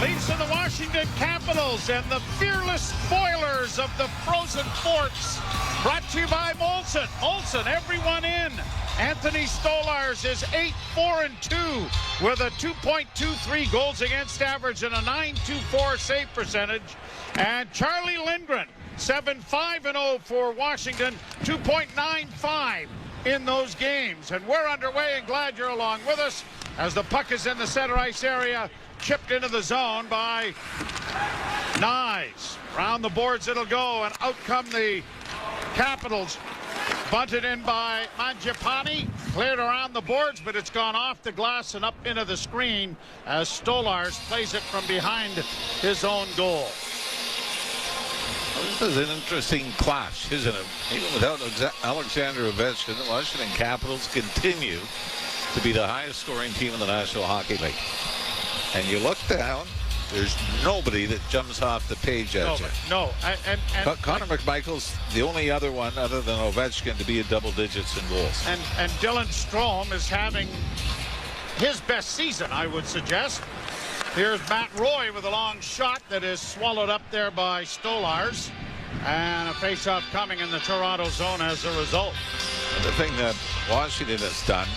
Leafs and the Washington Capitals and the fearless spoilers of the frozen forts. Brought to you by Molson. Molson, everyone in. Anthony Stolarz is 8-4-2 with a 2.23 goals against average and a 9.24 save percentage. And Charlie Lindgren, 7-5-0 for Washington, 2.95 in those games. And we're underway, and glad you're along with us as the puck is in the center ice area, chipped into the zone by Nyes. Around the boards it'll go, and out come the Capitals. Bunted in by Mangiapane, cleared around the boards, but it's gone off the glass and up into the screen as Stolarz plays it from behind his own goal. Well, this is an interesting clash, isn't it? Even without Alexander Ovechkin, the Washington Capitals continue to be the highest scoring team in the National Hockey League. And you look down, there's nobody that jumps off the page at you. No. Connor McMichael's the only other one other than Ovechkin to be at double digits in goals. And Dylan Strome is having his best season, I would suggest. Here's Matt Roy with a long shot that is swallowed up there by Stolarz. And a face-off coming in the Toronto zone as a result. And the thing that Washington has done,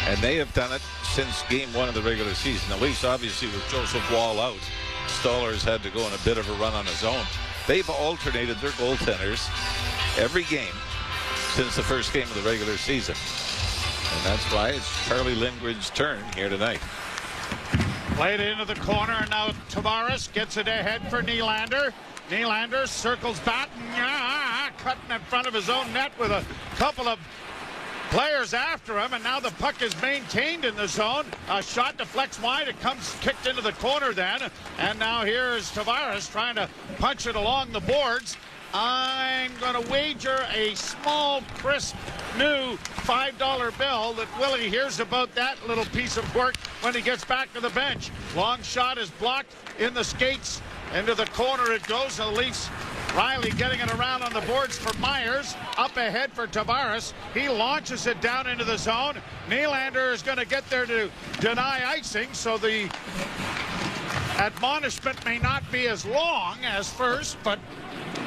and they have done it since game one of the regular season. The Leafs, obviously, with Joseph Wall out, Stolarz had to go on a bit of a run on his own. They've alternated their goaltenders every game since the first game of the regular season. And that's why it's Charlie Lindgren's turn here tonight. Played into the corner, and now Tavares gets it ahead for Nylander. Nylander circles back, cutting in front of his own net with a couple of players after him, and now the puck is maintained in the zone. A shot deflects wide. It comes kicked into the corner then, and now here's Tavares trying to punch it along the boards. I'm going to wager a small, crisp, new $5 bill that Willie hears about that little piece of work when he gets back to the bench. Long shot is blocked in the skates. Into the corner it goes, and the Leafs. Riley getting it around on the boards for Myers. Up ahead for Tavares. He launches it down into the zone. Nylander is going to get there to deny icing, so the admonishment may not be as long as first, but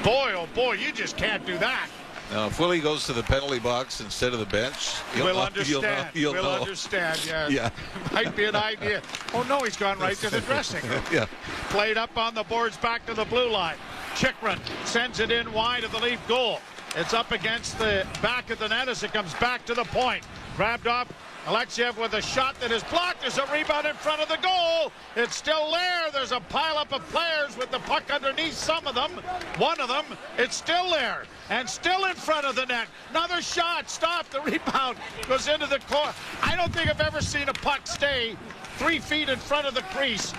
boy, oh boy, you just can't do that. Now, if Willie goes to the penalty box instead of the bench, we'll understand. You'll we'll know. Understand, yeah. Yeah. Might be an idea. Oh, no, he's gone right to the dressing room. Yeah. Played up on the boards back to the blue line. Chychrun sends it in wide of the Leaf goal. It's up against the back of the net as it comes back to the point. Grabbed off Alexiev with a shot that is blocked. There's a rebound in front of the goal. It's still there. There's a pileup of players with the puck underneath some of them. One of them, it's still there. And still in front of the net. Another shot. Stop. The rebound goes into the corner. I don't think I've ever seen a puck stay 3 feet in front of the crease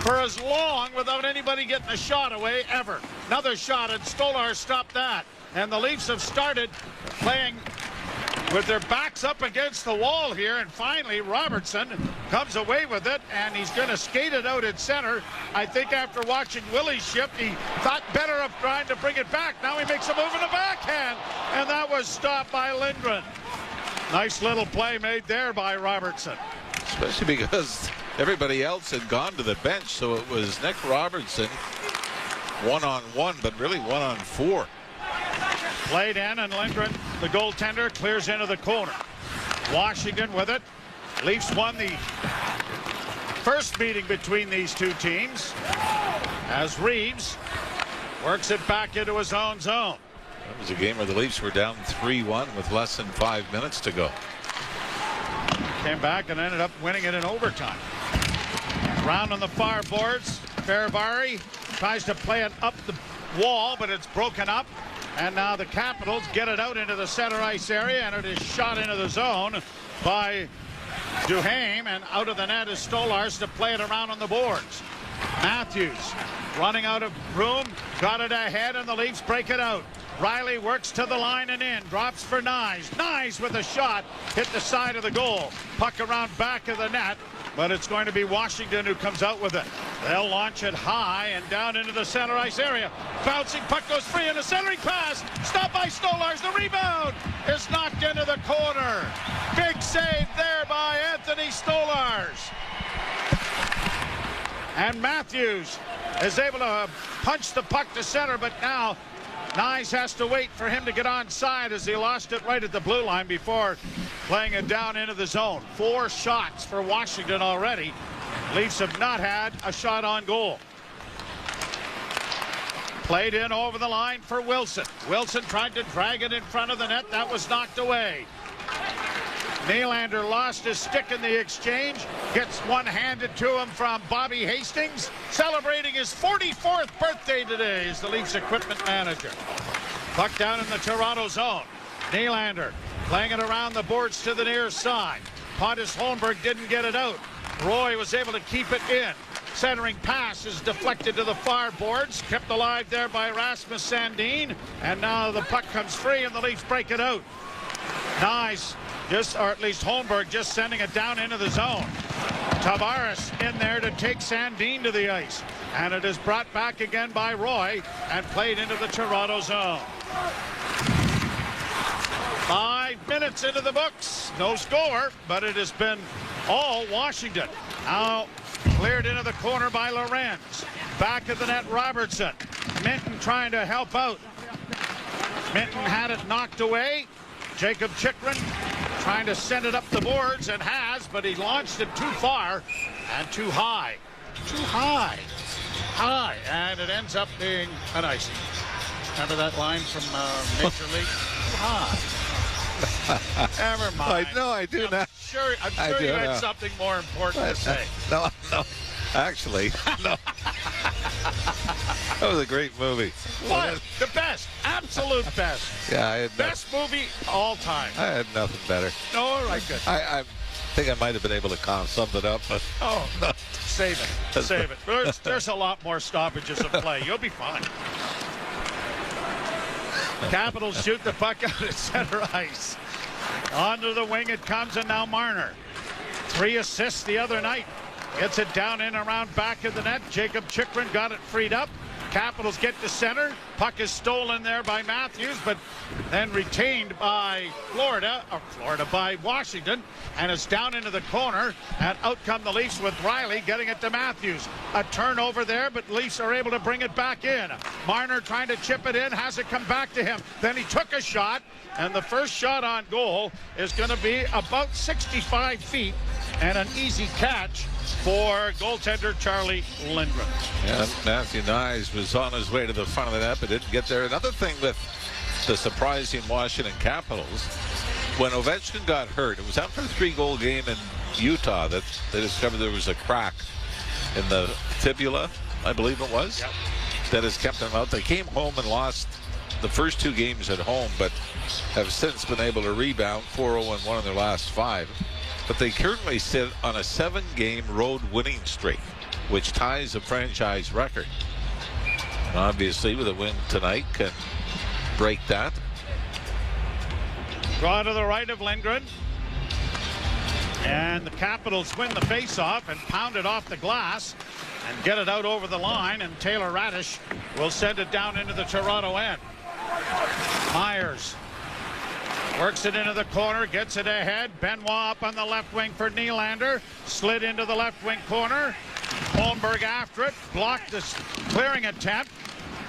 for as long without anybody getting a shot away, ever. Another shot, and Stolarz stopped that. And the Leafs have started playing with their backs up against the wall here, and finally Robertson comes away with it, and he's going to skate it out at center. I think after watching Willie shift, he thought better of trying to bring it back. Now he makes a move in the backhand, and that was stopped by Lindgren. Nice little play made there by Robertson. Especially because everybody else had gone to the bench, so it was Nick Robertson one-on-one, but really one-on-4. Played in, and Lindgren, the goaltender, clears into the corner. Washington with it. Leafs won the first meeting between these two teams as Reeves works it back into his own zone. That was a game where the Leafs were down 3-1 with less than 5 minutes to go. Came back and ended up winning it in overtime. Round on the far boards. Farivari tries to play it up the wall, but it's broken up. And now the Capitals get it out into the center ice area, and it is shot into the zone by Duhaime, and out of the net is Stolarz to play it around on the boards. Matthews running out of room, got it ahead, and the Leafs break it out. Riley works to the line and in, drops for Nyes. Nyes with a shot, hit the side of the goal. Puck around back of the net, but it's going to be Washington who comes out with it. They'll launch it high and down into the center ice area. Bouncing puck goes free, and a centering pass. Stopped by Stolarz. The rebound is knocked into the corner. Big save there by Anthony Stolarz. And Matthews is able to punch the puck to center, but now Nyes has to wait for him to get onside as he lost it right at the blue line before playing it down into the zone. 4 shots for Washington already. Leafs have not had a shot on goal. Played in over the line for Wilson. Wilson tried to drag it in front of the net. That was knocked away. Nylander lost his stick in the exchange. Gets one handed to him from Bobby Hastings. Celebrating his 44th birthday today is the Leafs equipment manager. Puck down in the Toronto zone. Nylander playing it around the boards to the near side. Pontus Holmberg didn't get it out. Roy was able to keep it in. Centering pass is deflected to the far boards. Kept alive there by Rasmus Sandin. And now the puck comes free and the Leafs break it out. Nice. Or at least Holmberg just sending it down into the zone. Tavares in there to take Sandin to the ice. And it is brought back again by Roy and played into the Toronto zone. 5 minutes into the books. No score, but it has been all Washington. Now cleared into the corner by Lorenz. Back of the net, Robertson. Minton trying to help out. Minton had it knocked away. Jacob Chikrin trying to send it up the boards and has, but he launched it too far and too high. Too high. High. And it ends up being an icing. Remember that line from Major League? Too high. Never mind. No, I do not. I'm sure you had something more important to say. No. Actually, no. That was a great movie. What? The best. Absolute best. Yeah, I had best movie all time. I had nothing better. No, all right, good. I think I might have been able to calm something up, but no. Save it. Save it. There's a lot more stoppages of play. You'll be fine. Capitals shoot the puck out at center ice. Onto the wing it comes, and now Marner. 3 assists the other night. Gets it down in around back of the net. Jacob Chikrin got it freed up. Capitals get to center. Puck is stolen there by Matthews, but then retained by by Washington, and it's down into the corner, and out come the Leafs with Riley getting it to Matthews. A turnover there, but Leafs are able to bring it back in. Marner trying to chip it in, has it come back to him. Then he took a shot, and the first shot on goal is going to be about 65 feet and an easy catch for goaltender Charlie Lindgren. Yeah, Matthew Nyes was on his way to the front of the net, but didn't get there. Another thing with the surprising Washington Capitals, when Ovechkin got hurt, it was after a 3-goal game in Utah that they discovered there was a crack in the fibula, I believe it was, that has kept him out. They came home and lost the first 2 games at home, but have since been able to rebound 4-0-1 in their last 5. But they currently sit on a 7-game road winning streak, which ties a franchise record. And obviously, with a win tonight, can break that. Draw to the right of Lindgren. And the Capitals win the faceoff and pound it off the glass and get it out over the line. And Taylor Radish will send it down into the Toronto end. Myers works it into the corner, gets it ahead. Benoit up on the left wing for Nylander. Slid into the left wing corner. Holmberg after it. Blocked the clearing attempt.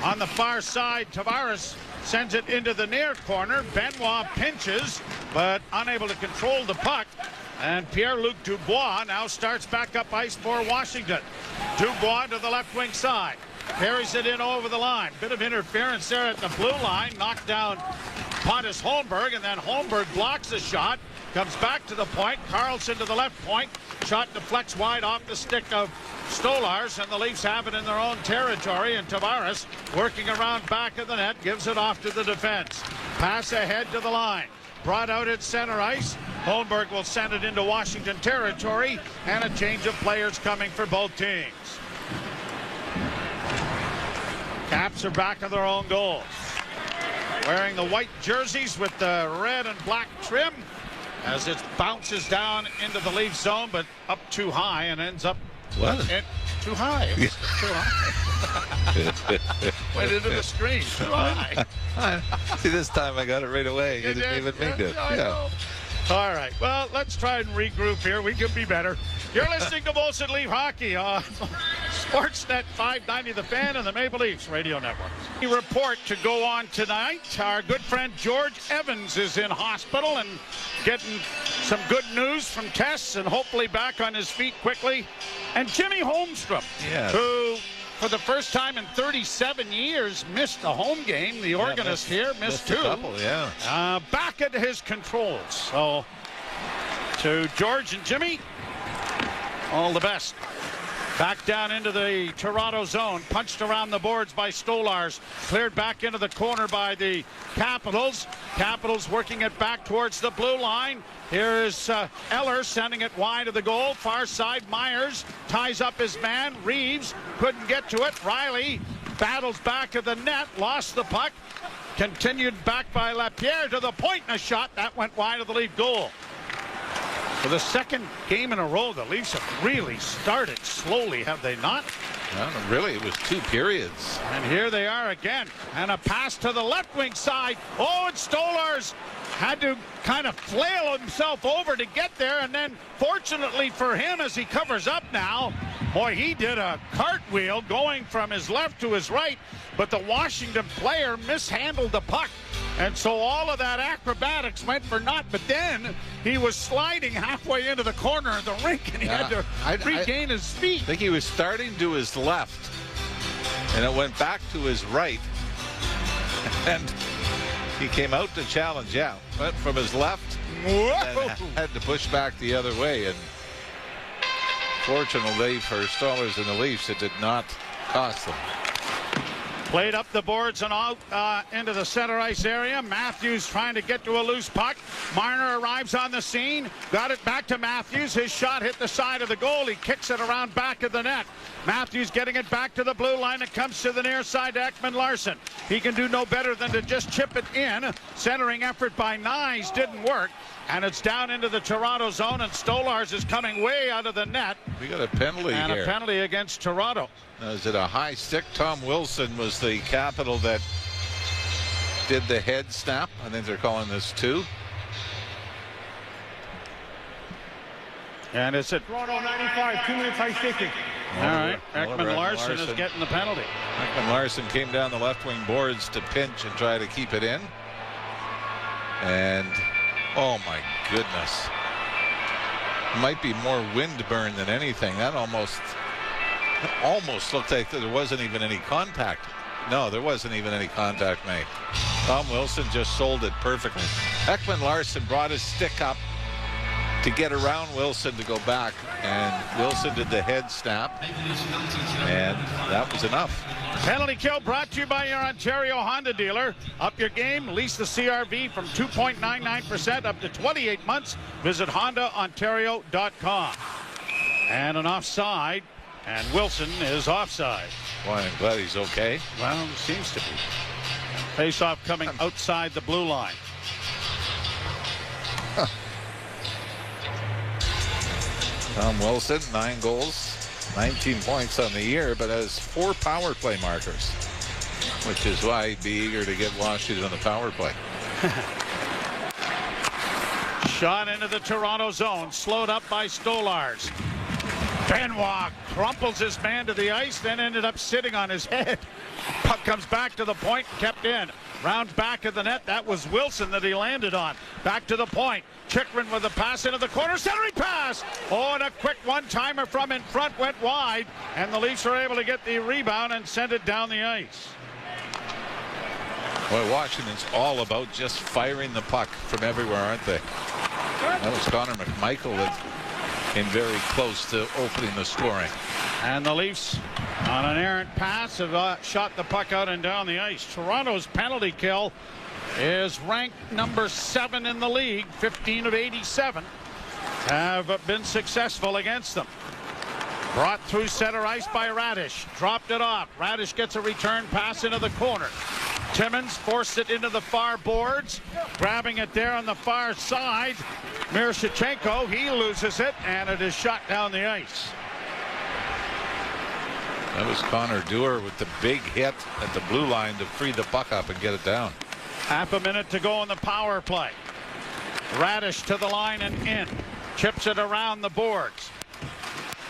On the far side, Tavares sends it into the near corner. Benoit pinches, but unable to control the puck. And Pierre-Luc Dubois now starts back up ice for Washington. Dubois to the left wing side. Carries it in over the line. Bit of interference there at the blue line. Knocked down Pontus Holmberg, and then Holmberg blocks the shot. Comes back to the point. Carlson to the left point. Shot deflects wide off the stick of Stolarz, and the Leafs have it in their own territory. And Tavares, working around back of the net, gives it off to the defense. Pass ahead to the line. Brought out at center ice. Holmberg will send it into Washington territory, and a change of players coming for both teams. Caps are back of their own goal. Wearing the white jerseys with the red and black trim as it bounces down into the Leaf zone, but up too high and ends up too high. It was too high. Went into the screen. Too high. See, this time I got it right away. You didn't even mean to. Yeah. All right. Well, let's try and regroup here. We could be better. You're listening to Molson Leaf Hockey on Sportsnet 590 The Fan and the Maple Leafs Radio Network. The report to go on tonight. Our good friend George Evans is in hospital and getting some good news from tests and hopefully back on his feet quickly. And Jimmy Holmstrom, who for the first time in 37 years missed a home game. The organist here missed 2. Couple, back at his controls. So to George and Jimmy, all the best. Back down into the Toronto zone. Punched around the boards by Stolarz. Cleared back into the corner by the Capitals. Capitals working it back towards the blue line. Here is Eller sending it wide of the goal. Far side, Myers ties up his man. Reeves couldn't get to it. Riley battles back of the net. Lost the puck. Continued back by Lapierre to the point, and a shot that went wide of the Leaf goal. For the second game in a row, the Leafs have really started slowly, have they not? Well, really, it was 2 periods. And here they are again. And a pass to the left wing side. Oh, and Stolarz had to kind of flail himself over to get there. And then, fortunately for him, as he covers up now, boy, he did a cartwheel going from his left to his right. But the Washington player mishandled the puck. And so all of that acrobatics went for naught. But then he was sliding halfway into the corner of the rink, and he had to regain his feet. I think he was starting to his left, and it went back to his right. And he came out to challenge, went from his left and had to push back the other way. And fortunately for Stolarz and the Leafs, it did not cost them. Played up the boards and out into the center ice area. Matthews trying to get to a loose puck. Marner arrives on the scene. Got it back to Matthews. His shot hit the side of the goal. He kicks it around back of the net. Matthews getting it back to the blue line. It comes to the near side to Ekman-Larsson. He can do no better than to just chip it in. Centering effort by Nyes didn't work. And it's down into the Toronto zone, and Stolarz is coming way out of the net. We got a penalty and here. A penalty against Toronto. Now, is it a high stick? Tom Wilson was the Capital that did the head snap. I think they're calling this 2. And it's at Toronto 95, 2 minutes high sticking. All right, Ekman-Larsson is getting the penalty. Ekman-Larsson came down the left wing boards to pinch and try to keep it in. And oh my goodness. Might be more wind burn than anything. That almost looked like there wasn't even any contact. No, there wasn't even any contact made. Tom Wilson just sold it perfectly. Ekman-Larsson brought his stick up to get around Wilson to go back, and Wilson did the head snap, and that was enough. Penalty kill brought to you by your Ontario Honda dealer. Up your game, lease the CR-V from 2.99% up to 28 months. Visit HondaOntario.com. And an offside, and Wilson is offside. Boy, I'm glad he's okay. Well, seems to be. Face-off coming outside the blue line. Tom Wilson, 9 goals, 19 points on the year, but has 4 power play markers, which is why he'd be eager to get Washington on the power play. Shot into the Toronto zone, slowed up by Stolarz. Benoit crumples his man to the ice, then ended up sitting on his head. Puck comes back to the point, kept in. Round back of the net, that was Wilson that he landed on. Back to the point. Chychrun with a pass into the corner, centering pass. Oh, and a quick one-timer from in front went wide, and the Leafs were able to get the rebound and send it down the ice. Boy, Washington's all about just firing the puck from everywhere, aren't they? That was Connor McMichael that came very close to opening the scoring. And the Leafs, on an errant pass, have shot the puck out and down the ice. Toronto's penalty kill is ranked number 7 in the league. 15 of 87 have been successful against them. Brought through center ice by Radish. Dropped it off. Radish gets a return pass into the corner. Timmins forced it into the far boards. Grabbing it there on the far side. Miroshnichenko, he loses it, and it is shot down the ice. That was Connor Dewar with the big hit at the blue line to free the puck up and get it down. Half a minute to go on the power play. Radish to the line and in. Chips it around the boards.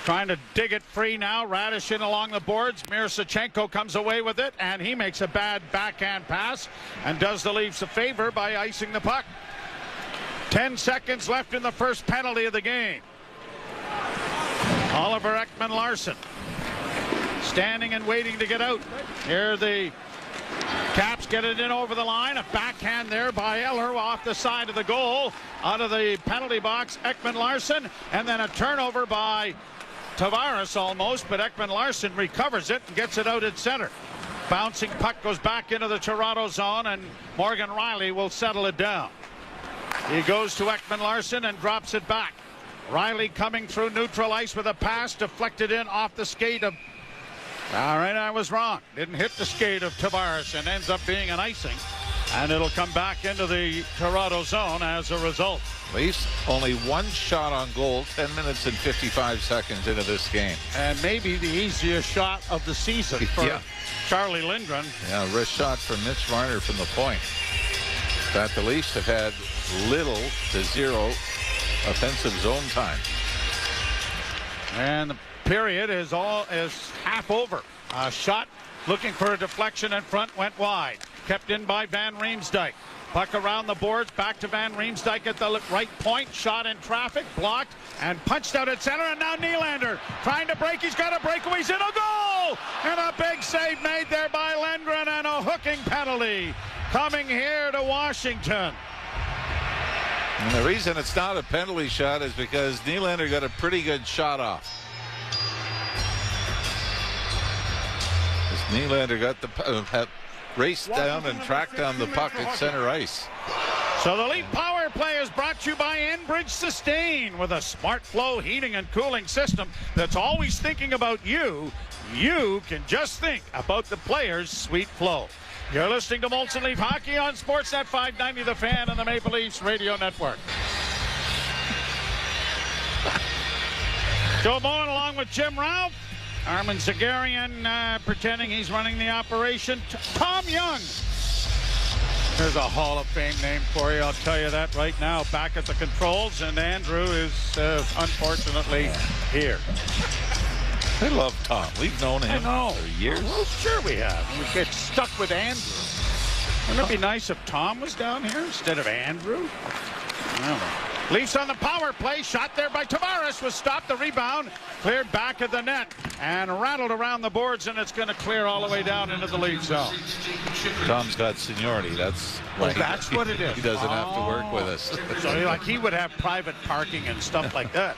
trying to dig it free now. Radish in along the boards. Miroshnichenko comes away with it, and he makes a bad backhand pass and does the Leafs a favor by icing the puck. 10 seconds left in the first penalty of the game. Oliver Ekman-Larsson standing and waiting to get out. Here the Caps get it in over the line. A backhand there by Eller off the side of the goal. Out of the penalty box, Ekman-Larsson. And then a turnover by Tavares almost, but Ekman-Larsson recovers it and gets it out at center. Bouncing puck goes back into the Toronto zone, and Morgan Rielly will settle it down. He goes to Ekman-Larsson and drops it back. Rielly coming through neutral ice with a pass deflected in off the skate of... All right, I was wrong. Didn't hit the skate of Tavares and ends up being an icing. And it'll come back into the Toronto zone as a result. Leafs only one shot on goal, 10 minutes and 55 seconds into this game. And maybe the easiest shot of the season for Charlie Lindgren. Yeah, wrist shot from Mitch Marner from the point. That the Leafs have had little to zero offensive zone time. And the period is half over. A shot looking for a deflection in front went wide. Kept in by Van Riemsdyk. Puck around the boards, back to Van Riemsdyk at the right point. Shot in traffic, blocked, and punched out at center. And now Nylander trying to break. He's got a breakaway. He's in a goal! And a big save made there by Lindgren, and a hooking penalty coming here to Washington. And the reason it's not a penalty shot is because Nylander got a pretty good shot off. Nylander got the raced down and tracked down the puck at center ice. So the Leaf power play is brought to you by Enbridge Sustain. With a smart flow heating and cooling system that's always thinking about you, you can just think about the players' sweet flow. You're listening to Molson Leaf Hockey on Sportsnet 590, The Fan, and the Maple Leafs Radio Network. Joe Bowen along with Jim Ralph. Armin Zagarian pretending he's running the operation. Tom Young. There's a Hall of Fame name for you, I'll tell you that right now. Back at the controls, and Andrew is unfortunately here. I love Tom. We've known him for years. Well, sure we have. We get stuck with Andrew. Wouldn't it be nice if Tom was down here instead of Andrew? I don't know. Leafs on the power play. Shot there by Tavares was stopped. The rebound cleared back of the net and rattled around the boards, and it's going to clear all the way down into the Leaf zone. Tom's got seniority. That's what it is. He doesn't have to work with us. So he would have private parking and stuff like that.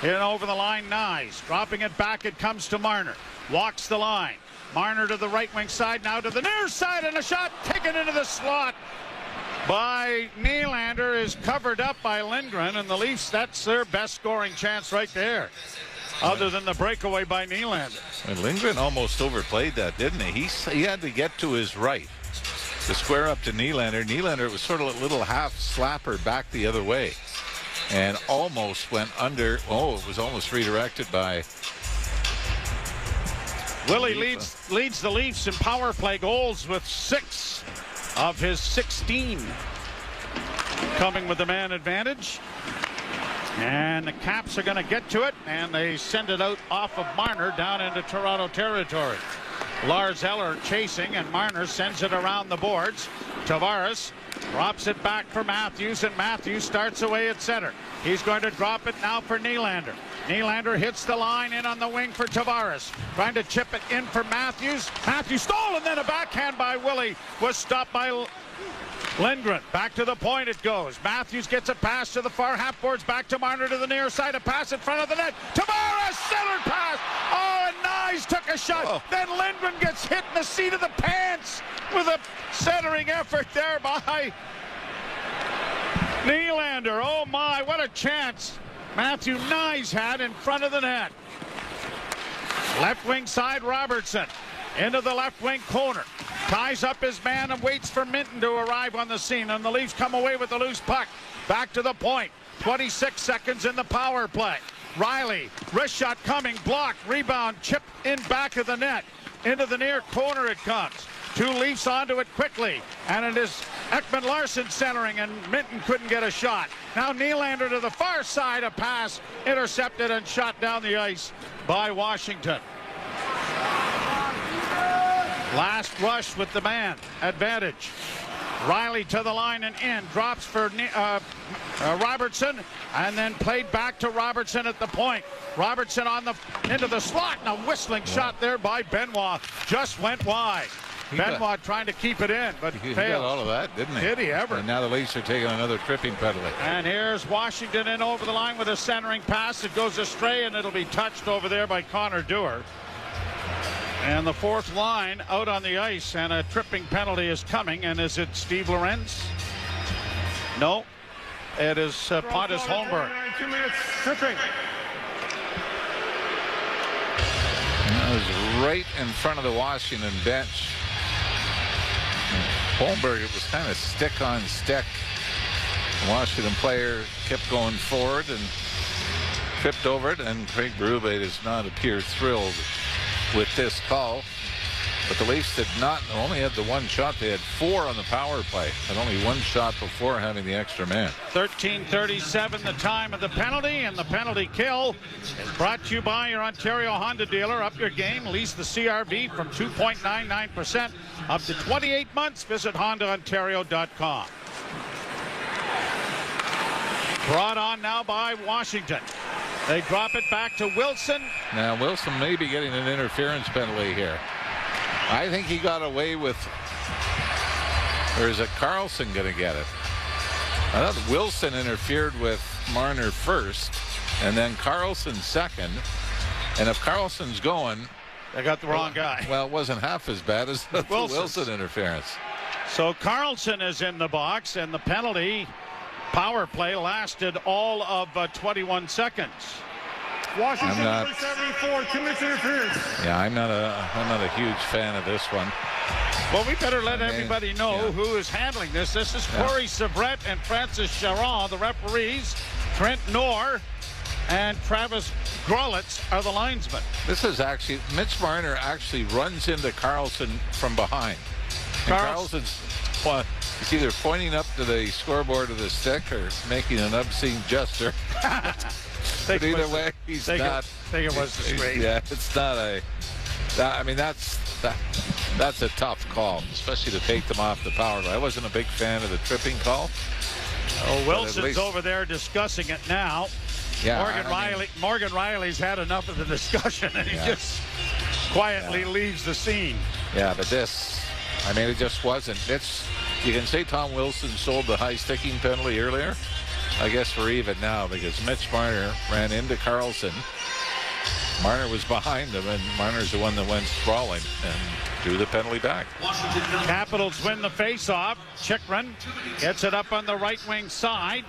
In over the line, Nyes. Dropping it back, it comes to Marner. Walks the line. Marner to the right wing side, now to the near side, and a shot taken into the slot by Nylander is covered up by Lindgren, and the Leafs, that's their best scoring chance right there, other than the breakaway by Nylander. And Lindgren almost overplayed that, didn't he? He had to get to his right to square up to Nylander. Nylander was sort of a little half slapper back the other way and almost went under. Oh, it was almost redirected by... Willie leads the Leafs in power play goals with 6 of his 16 coming with the man advantage. And the Caps are going to get to it, and they send it out off of Marner down into Toronto territory. Lars Eller chasing, and Marner sends it around the boards. Tavares drops it back for Matthews, and Matthews starts away at center. He's going to drop it now for Nylander. Nylander hits the line in on the wing for Tavares. Trying to chip it in for Matthews. Matthews stole, and then a backhand by Willie was stopped by Lindgren. Back to the point it goes. Matthews gets a pass to the far half boards. Back to Marner to the near side. A pass in front of the net. Tavares centered pass. Oh, and Nyes took a shot. Oh. Then Lindgren gets hit in the seat of the pants with a centering effort there by Nylander. Oh my, what a chance Matthew Nyes had in front of the net. Left wing side, Robertson into the left wing corner. Ties up his man and waits for Minton to arrive on the scene, and the Leafs come away with the loose puck. Back to the point. 26 seconds in the power play. Rielly, wrist shot coming, blocked, rebound, chipped in back of the net. Into the near corner it comes. 2 Leafs onto it quickly, and it is Ekman Larson centering, and Minton couldn't get a shot. Now Nylander to the far side, a pass intercepted and shot down the ice by Washington. Last rush with the man advantage. Riley to the line and in, drops for Robertson, and then played back to Robertson at the point. Robertson into the slot, and a whistling shot there by Benoit. Just went wide. Benoit trying to keep it in, but He failed. got all of that, didn't he? Did he ever? And now the Leafs are taking another tripping penalty. And here's Washington in over the line with a centering pass. It goes astray, and it'll be touched over there by Connor Dewar. And the fourth line out on the ice, and a tripping penalty is coming. And is it Steve Lorenz? No, it is Pontus Holmberg. 2 minutes, tripping. That was right in front of the Washington bench. Holmberg, it was kind of stick on stick. The Washington player kept going forward and tripped over it, and Craig Berube does not appear thrilled with this call. But the Leafs did not only had the one shot, they had 4 on the power play, and only 1 shot before having the extra man. 13:37 the time of the penalty, and the penalty kill is brought to you by your Ontario Honda dealer. Up your game, lease the CR-V from 2.99% up to 28 months. Visit HondaOntario.com. Brought on now by Washington. They drop it back to Wilson. Now Wilson may be getting an interference penalty here. I think he got away with, or is it Carlson going to get it? I thought Wilson interfered with Marner first, and then Carlson second. And if Carlson's going, They got the wrong guy. well, it wasn't half as bad as the Wilson interference. So Carlson is in the box, and the penalty power play lasted all of 21 seconds. Washington I'm not- number 74, 2 minutes interference. Yeah, I'm not a huge fan of this one. Well, we better let everybody know yeah. who is handling this. This is Corey Savret and Francis Charon, the referees. Trent Knorr and Travis Grolitz are the linesmen. This is actually, Mitch Marner actually runs into Carlson from behind. And Carlson's he's either pointing up to the scoreboard of the stick or making an obscene gesture. But either way, he's not. I think it was the screen. Yeah, it's not a. I mean, that's a tough call, especially to take them off the power play. I wasn't a big fan of the tripping call. Oh, Wilson's least- over there discussing it now. Yeah, Morgan Riley's had enough of the discussion, and he just quietly leaves the scene. Yeah, but this, I mean, it just wasn't. You can say Tom Wilson sold the high sticking penalty earlier. I guess we're even now because Mitch Marner ran into Carlson. Marner was behind him, and Marner's the one that went sprawling and drew the penalty back. Capitals win the faceoff. Chychrun gets it up on the right wing side,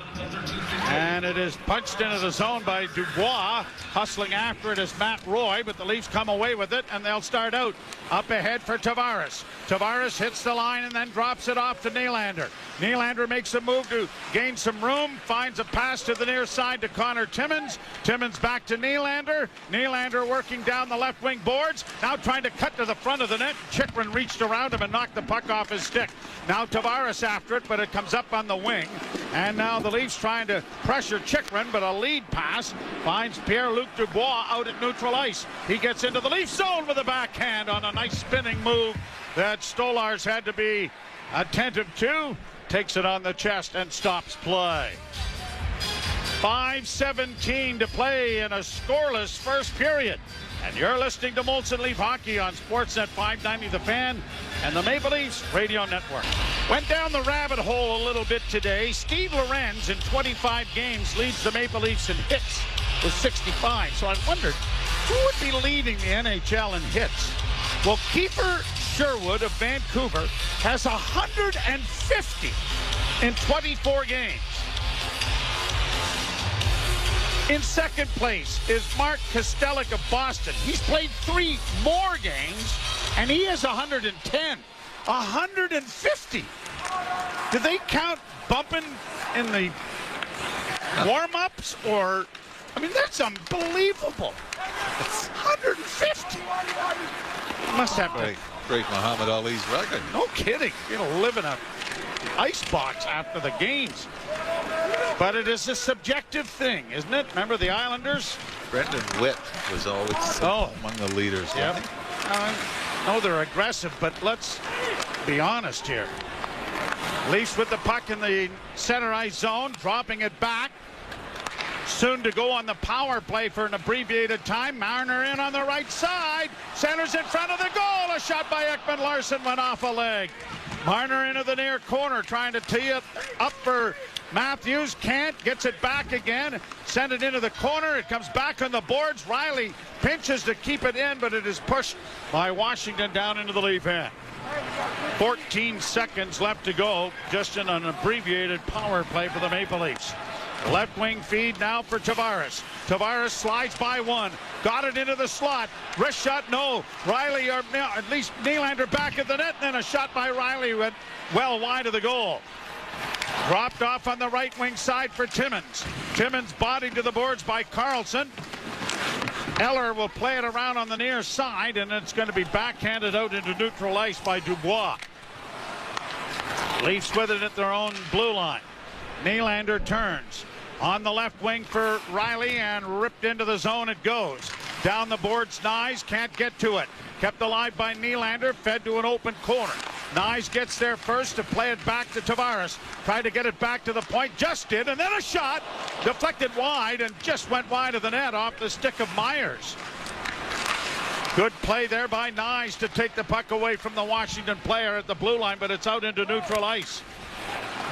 and it is punched into the zone by Dubois. Hustling after it is Matt Roy, but the Leafs come away with it, and they'll start out. Up ahead for Tavares. Tavares hits the line and then drops it off to Nylander. Nylander makes a move to gain some room, finds a pass to the near side to Connor Timmins. Timmins back to Nylander. Nylander working down the left wing boards, now trying to cut to the front of the net. Chychrun reached around him and knocked the puck off his stick. Now Tavares after it, but it comes up on the wing. And now the Leafs trying to pressure Chychrun, but a lead pass finds Pierre-Luc Dubois out at neutral ice. He gets into the Leafs zone with a backhand on a nice spinning move that Stolarz had to be attentive to. Takes it on the chest and stops play. 5:17 to play in a scoreless first period. And you're listening to Molson Leaf Hockey on Sportsnet 590 The Fan and the Maple Leafs Radio Network. Went down the rabbit hole a little bit today. Steve Lorenz in 25 games leads the Maple Leafs in hits with 65. So I wondered who would be leading the NHL in hits. Well, Kiefer Sherwood of Vancouver has 150 in 24 games. In second place is Mark Kostelic of Boston. He's played 3 more games, and he has 110. 150. Do they count bumping in the warm-ups, or? I mean, that's unbelievable. 150. Must have to Break Muhammad Ali's record. No kidding. You know, live in a ice box after the games. But it is a subjective thing, isn't it? Remember the Islanders? Brendan Witt was always among the leaders. Yep. No, they're aggressive, but let's be honest here. Leafs with the puck in the center ice zone, dropping it back. Soon to go on the power play for an abbreviated time. Marner in on the right side. Centers in front of the goal. A shot by Ekman-Larsson went off a leg. Marner into the near corner, trying to tee it up for Matthews. Can't. Gets it back again. Send it into the corner. It comes back on the boards. Riley pinches to keep it in, but it is pushed by Washington down into the Leaf end. 14 seconds left to go, just in an abbreviated power play for the Maple Leafs. Left wing feed now for Tavares. Tavares slides by one. Got it into the slot. Wrist shot, no. Riley, or at least Nylander back at the net. And then a shot by Riley went well wide of the goal. Dropped off on the right wing side for Timmins. Timmins bodied to the boards by Carlson. Eller will play it around on the near side, and it's going to be backhanded out into neutral ice by Dubois. Leafs with it at their own blue line. Nylander turns on the left wing for Riley, and ripped into the zone it goes. Down the boards, Nyes can't get to it. Kept alive by Nylander, fed to an open corner. Nyes gets there first to play it back to Tavares. Tried to get it back to the point, just did, and then a shot deflected wide and just went wide of the net off the stick of Myers. Good play there by Nyes to take the puck away from the Washington player at the blue line, but it's out into neutral ice.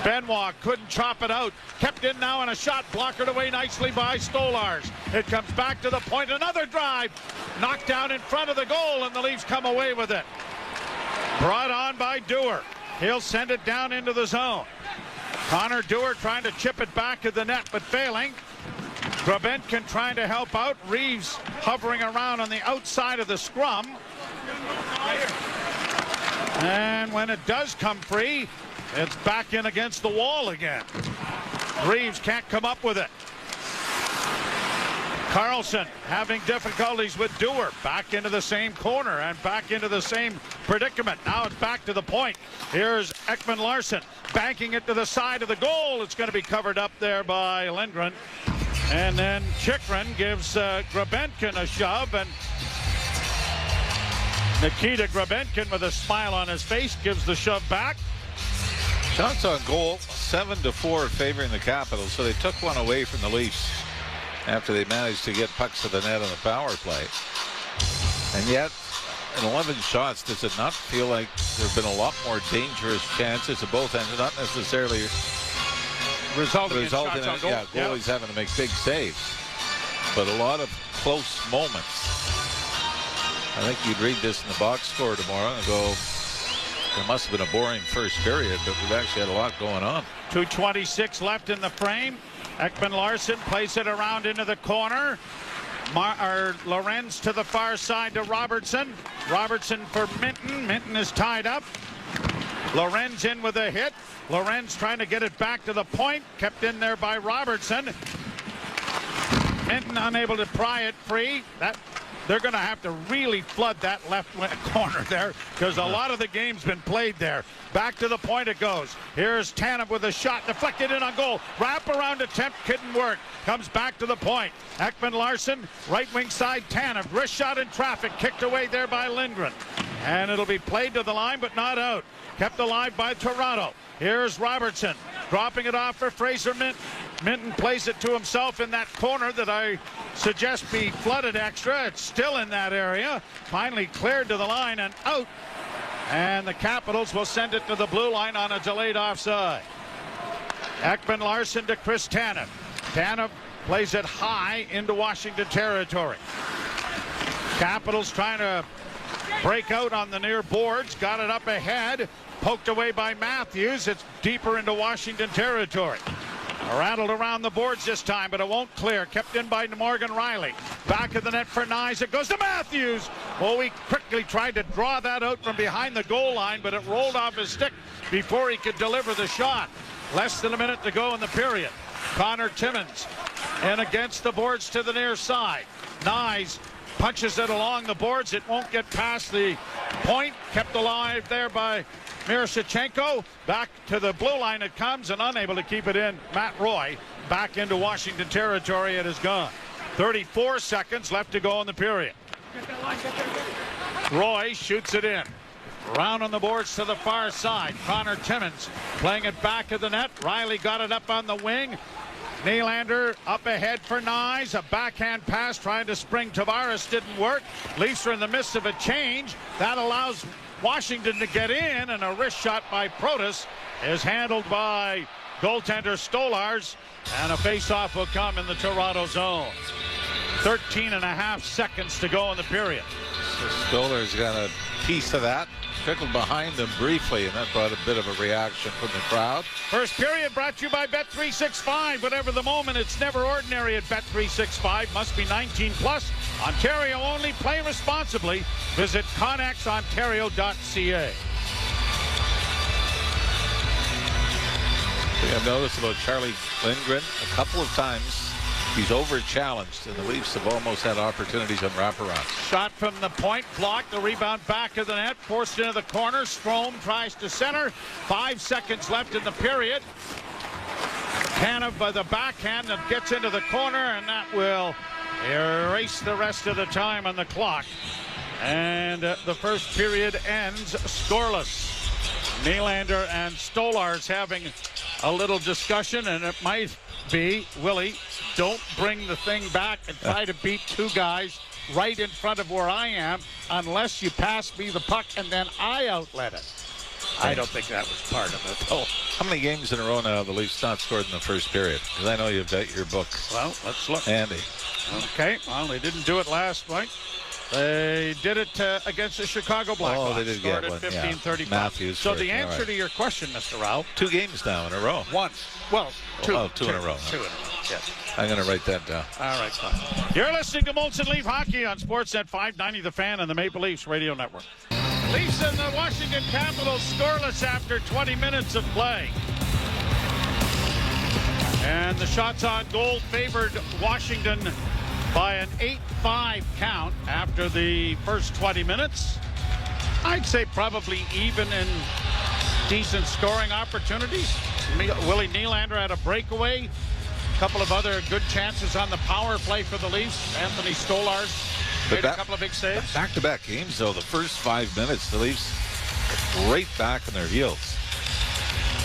Benoit couldn't chop it out. Kept in now, and a shot blockered away nicely by Stolars. It comes back to the point. Another drive. Knocked down in front of the goal, and the Leafs come away with it. Brought on by Dewar. He'll send it down into the zone. Connor Dewar trying to chip it back to the net, but failing. Grabenkin trying to help out. Reeves hovering around on the outside of the scrum. And when it does come free, it's back in against the wall again. Reeves can't come up with it. Carlson having difficulties with Dewar. Back into the same corner and back into the same predicament. Now it's back to the point. Here's Ekman-Larsson banking it to the side of the goal. It's going to be covered up there by Lindgren. And then Chychrun gives Grabenkin a shove, and Nikita Grabenkin, with a smile on his face, gives the shove back. Shots on goal, 7-4 favoring the Capitals, so they took one away from the Leafs after they managed to get pucks to the net on the power play. And yet, in 11 shots, does it not feel like there have been a lot more dangerous chances at both ends, not necessarily resulting in shots on goal? Yeah, goalies having to make big saves, but a lot of close moments. I think you'd read this in the box score tomorrow and go, it must have been a boring first period, but we've actually had a lot going on. 2:26 left in the frame. Ekman-Larsson plays it around into the corner. Lorenz to the far side to Robertson. Robertson for Minton. Minton is tied up. Lorenz in with a hit. Lorenz trying to get it back to the point. Kept in there by Robertson. Minton unable to pry it free. They're going to have to really flood that left corner there, because a lot of the game's been played there. Back to the point it goes. Here's Tanev with a shot deflected in on goal. Wrap around attempt couldn't work. Comes back to the point. Ekman-Larsson, right wing side, Tanev. Wrist shot in traffic, kicked away there by Lindgren. And it'll be played to the line, but not out. Kept alive by Toronto. Here's Robertson dropping it off for Fraser Minton. Minton plays it to himself in that corner that I suggest be flooded extra. It's still in that area. Finally cleared to the line and out. And the Capitals will send it to the blue line on a delayed offside. Ekman-Larsson to Chris Tanev. Tanev plays it high into Washington territory. Capitals trying to break out on the near boards. Got it up ahead. Poked away by Matthews. It's deeper into Washington territory. Rattled around the boards this time, but it won't clear. Kept in by Morgan Riley. Back of the net for Nyes. It goes to Matthews. Oh, he quickly tried to draw that out from behind the goal line, but it rolled off his stick before he could deliver the shot. Less than a minute to go in the period. Connor Timmins in against the boards to the near side. Nyes punches it along the boards. It won't get past the point. Kept alive there by Miroshnichenko back to the blue line it comes, and unable to keep it in. Matt Roy back into Washington territory. It is gone. 34 seconds left to go in the period. Roy shoots it in. Round on the boards to the far side. Connor Timmins playing it back of the net. Riley got it up on the wing. Nylander up ahead for Nyes. A backhand pass trying to spring Tavares didn't work. Leafs are in the midst of a change. That allows Washington to get in, and a wrist shot by Protas is handled by goaltender Stolars, and a face-off will come in the Toronto zone. 13.5 seconds to go in the period. So Stolar's got a piece of that. Trickled behind them briefly, and that brought a bit of a reaction from the crowd. First period brought to you by Bet365. Whatever the moment, it's never ordinary at Bet365. Must be 18 plus. Ontario only. Play responsibly. Visit ConnexOntario.ca. We have noticed about Charlie Lindgren a couple of times. He's over-challenged, and the Leafs have almost had opportunities on wraparound. Shot from the point, blocked. The rebound back of the net, forced into the corner. Strome tries to center. 5 seconds left in the period. Tanev by the backhand that gets into the corner, and that will erase the rest of the time on the clock. And the first period ends scoreless. Nylander and Stolars having a little discussion, and it might be, Willie, don't bring the thing back and try to beat two guys right in front of where I am unless you pass me the puck and then I outlet it. I don't think that was part of it. Oh, how many games in a row now the Leafs not scored in the first period? Because I know you've got your book. Well, let's look. Andy. Okay, well, they didn't do it last night. They did it against the Chicago Blackhawks. Oh, they did get one. 15-35. Matthews. So the answer to your question, Mr. Rao. 2 games now in a row. Once. Well, two. Two in a row. Two in a row, yes. I'm going to write that down. All right, fine. You're listening to Molson Leaf Hockey on Sportsnet 590 The Fan and the Maple Leafs Radio Network. Leafs and the Washington Capitals scoreless after 20 minutes of play. And the shots on goal favored Washington by an 8-5 count after the first 20 minutes. I'd say probably even in decent scoring opportunities. Willie Nylander had a breakaway. A couple of other good chances on the power play for the Leafs. Anthony Stolars made a couple of big saves. Back-to-back games, though. The first 5 minutes, the Leafs right back on their heels.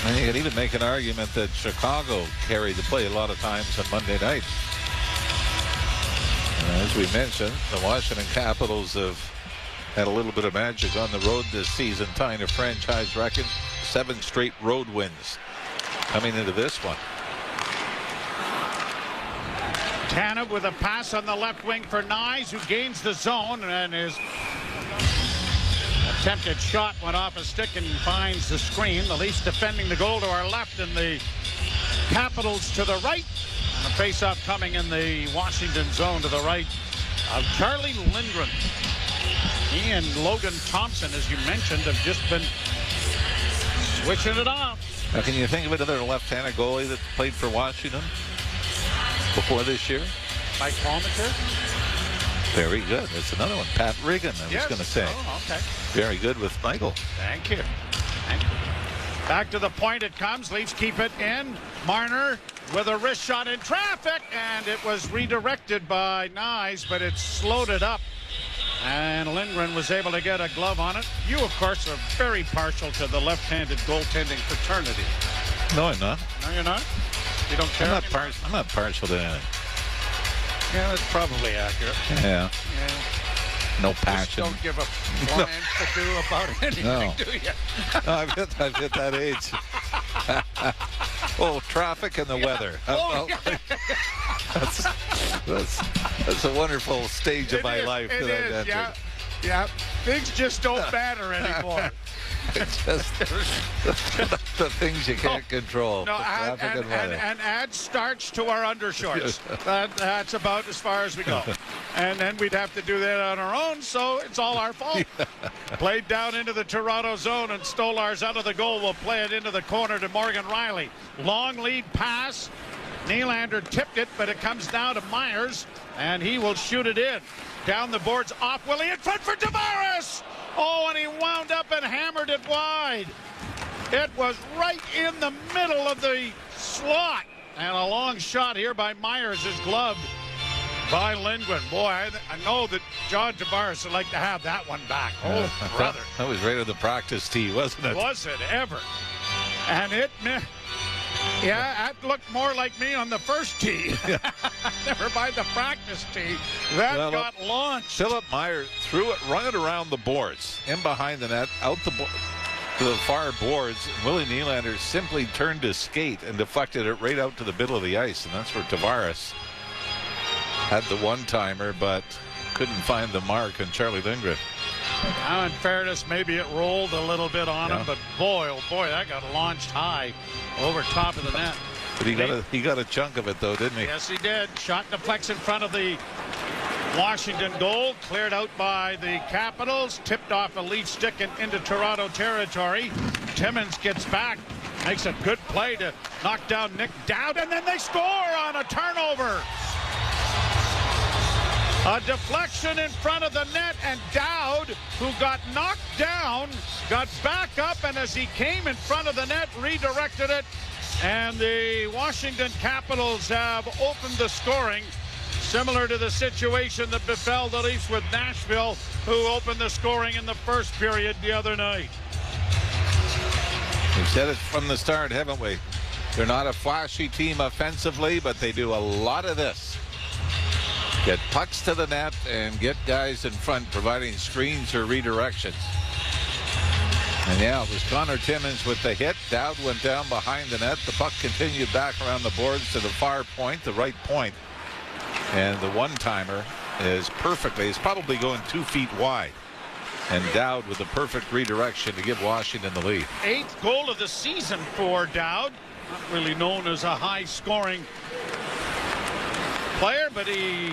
And you can even make an argument that Chicago carried the play a lot of times on Monday night. And as we mentioned, the Washington Capitals have had a little bit of magic on the road this season, tying a franchise record. 7 straight road wins coming into this one. Tanev with a pass on the left wing for Nyes, who gains the zone, and his attempted shot went off a stick and finds the screen. The Leafs defending the goal to our left and the Capitals to the right. And the face-off coming in the Washington zone to the right of Charlie Lindgren. He and Logan Thompson, as you mentioned, have just been switching it off. Now, can you think of another left-handed goalie that played for Washington before this year? Mike Palmater? Very good. That's another one. Pat Riggin, I was going to say. Oh, okay. Very good with Michael. Thank you. Thank you. Back to the point it comes. Leafs keep it in. Marner with a wrist shot in traffic, and it was redirected by Nyes, but it slowed it up. And Lindgren was able to get a glove on it. You, of course, are very partial to the left-handed goaltending fraternity. No, I'm not. No, you're not? You don't care? I'm not partial to anything. Yeah, that's probably accurate. Yeah. Yeah. No passion. Just don't give a flying to-do about anything, do you? No, I've hit that age. Oh, traffic and the weather. That's a wonderful stage of my life that I've entered. Yeah. Things just don't matter anymore. It's just the things you can't control. No, traffic and weather. And add starch to our undershorts. That's about as far as we go. And then we'd have to do that on our own, so it's all our fault. Played down into the Toronto zone, and Stolars out of the goal will play it into the corner to Morgan Riley. Long lead pass. Nylander tipped it, but it comes down to Myers, and he will shoot it in. Down the boards, off Willie in front for Tavares. Oh, and he wound up and hammered it wide. It was right in the middle of the slot. And a long shot here by Myers is gloved by Lindgren. Boy, I know that John Tavares would like to have that one back. Oh, brother. That was right at the practice tee, wasn't it? Was it ever? And it, yeah, that looked more like me on the first tee. Never mind the practice tee. That got launched. Philip Myers threw it, run it around the boards, in behind the net, out the to the far boards. Willie Nylander simply turned his skate and deflected it right out to the middle of the ice, and that's where Tavares had the one-timer, but couldn't find the mark on Charlie Lindgren. Now, in fairness, maybe it rolled a little bit on him, but boy, oh boy, that got launched high over top of the net. But he got a chunk of it, though, didn't he? Yes, he did. Shot deflects in front of the Washington goal, cleared out by the Capitals, tipped off a Leaf stick and into Toronto territory. Timmins gets back, makes a good play to knock down Nick Dowd, and then they score on a turnover. A deflection in front of the net, and Dowd, who got knocked down, got back up, and as he came in front of the net, redirected it, and the Washington Capitals have opened the scoring, similar to the situation that befell the Leafs with Nashville, who opened the scoring in the first period the other night. We've said it from the start, haven't we? They're not a flashy team offensively, but they do a lot of this. Get pucks to the net and get guys in front providing screens or redirections. And yeah, it was Connor Timmins with the hit. Dowd went down behind the net. The puck continued back around the boards to the far point, the right point. And the one-timer is perfectly, it's probably going 2 feet wide. And Dowd with the perfect redirection to give Washington the lead. 8th goal of the season for Dowd. Not really known as a high-scoring player, but he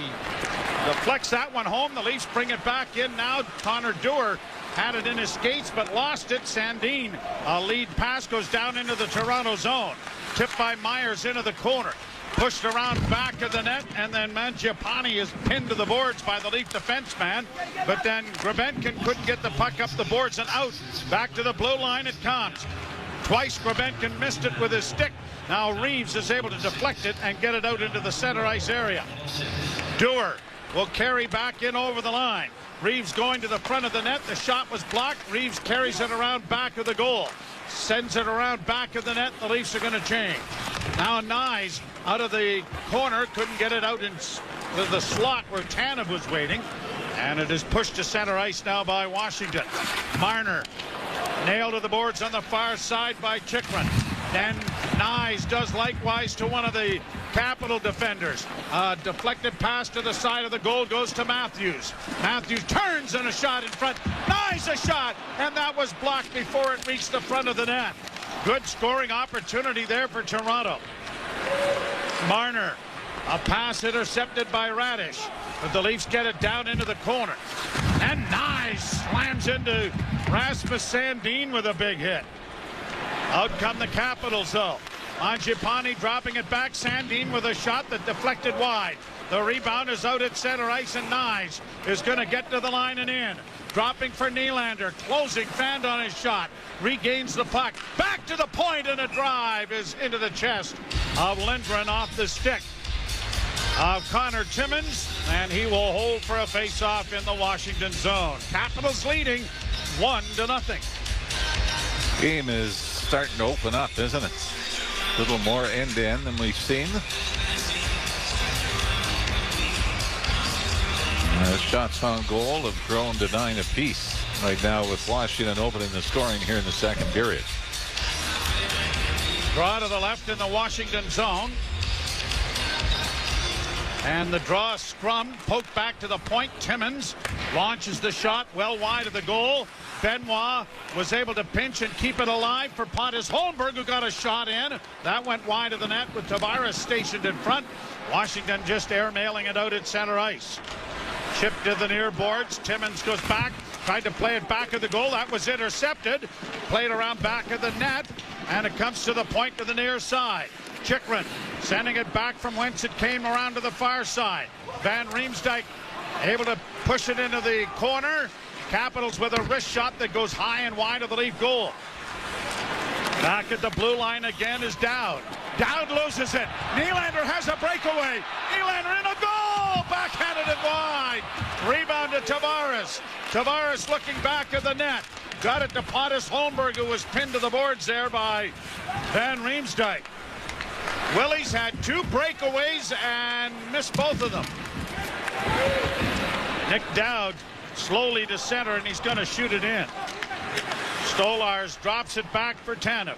deflects that one home. The Leafs bring it back in now. Connor Dewar had it in his skates but lost it. Sandin, a lead pass, goes down into the Toronto zone. Tipped by Myers into the corner. Pushed around back of the net, and then Mangiapane is pinned to the boards by the Leaf defenseman. But then Grebenkin couldn't get the puck up the boards and out. Back to the blue line it comes. Twice Grebenkin missed it with his stick. Now Reeves is able to deflect it and get it out into the center ice area. Dewar will carry back in over the line. Reeves going to the front of the net. The shot was blocked. Reeves carries it around back of the goal. Sends it around back of the net. The Leafs are going to change. Now Nyes out of the corner. Couldn't get it out into the slot where Tanev was waiting. And it is pushed to center ice now by Washington. Marner nailed to the boards on the far side by Chychrun. Then Nyes does likewise to one of the Capital defenders. Deflected pass to the side of the goal goes to Matthews. Matthews turns and a shot in front. Nyes a shot, and that was blocked before it reached the front of the net. Good scoring opportunity there for Toronto. Marner, a pass intercepted by Radish, but the Leafs get it down into the corner. And Nyes slams into Rasmus Sandin with a big hit. Out come the Capitals, though. Mangiapane dropping it back. Sandin with a shot that deflected wide. The rebound is out at center ice, and Nyes is going to get to the line and in. Dropping for Nylander. Closing, fanned on his shot. Regains the puck. Back to the point, and a drive is into the chest of Lindgren off the stick of Connor Timmins, and he will hold for a face-off in the Washington zone. Capitals leading 1-0. Game is starting to open up, isn't it? A little more end-to-end than we've seen. Shots on goal have grown to 9 apiece right now, with Washington opening the scoring here in the second period. Draw to the left in the Washington zone. And the draw scrum poked back to the point. Timmins launches the shot well wide of the goal. Benoit was able to pinch and keep it alive for Pontus Holmberg, who got a shot in. That went wide of the net with Tavares stationed in front. Washington just airmailing it out at center ice. Chipped to the near boards. Timmins goes back, tried to play it back of the goal. That was intercepted. Played around back of the net, and it comes to the point to the near side. Chychrun sending it back from whence it came around to the far side. Van Riemsdyk able to push it into the corner. Capitals with a wrist shot that goes high and wide of the Leaf goal. Back at the blue line again is Dowd. Dowd loses it. Nylander has a breakaway. Nylander in a goal. Backhanded it wide. Rebound to Tavares. Tavares looking back at the net. Got it to Pontus Holmberg, who was pinned to the boards there by Van Riemsdyk. Willie's had 2 breakaways and missed both of them. Nick Dowd slowly to center, and he's going to shoot it in. Stolarz drops it back for Tanev.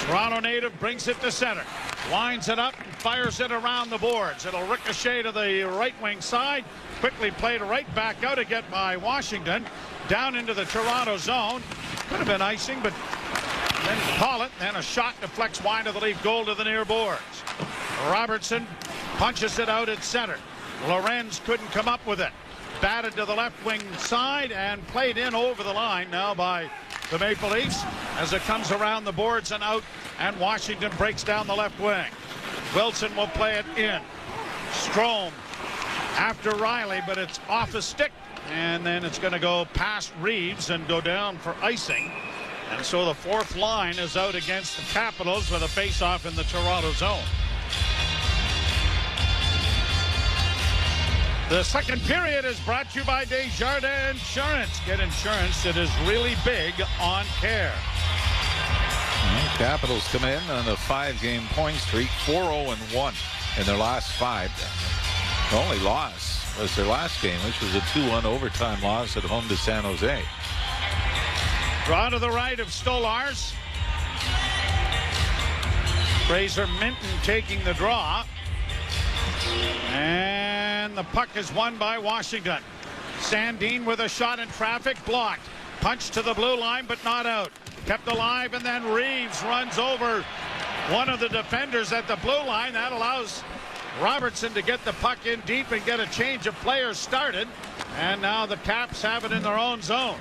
Toronto native brings it to center. Lines it up and fires it around the boards. It'll ricochet to the right wing side. Quickly played right back out again by Washington. Down into the Toronto zone. Could have been icing, but then call it. Then a shot deflects wide of the Leaf goal to the near boards. Robertson punches it out at center. Lorenz couldn't come up with it. Batted to the left wing side and played in over the line now by the Maple Leafs as it comes around the boards and out, and Washington breaks down the left wing. Wilson will play it in. Strome after Riley, but it's off a stick, and then it's going to go past Reeves and go down for icing. And so the fourth line is out against the Capitals with a face-off in the Toronto zone. The second period is brought to you by Desjardins Insurance. Get insurance that is really big on care. The Capitals come in on a 5-game point streak, 4-0-1 in their last 5. The only loss was their last game, which was a 2-1 overtime loss at home to San Jose. Draw to the right of Stolarz. Fraser Minton taking the draw. And the puck is won by Washington. Sandin with a shot in traffic, blocked. Punch to the blue line, but not out. Kept alive, and then Reeves runs over one of the defenders at the blue line. That allows Robertson to get the puck in deep and get a change of players started. And now the Caps have it in their own zone.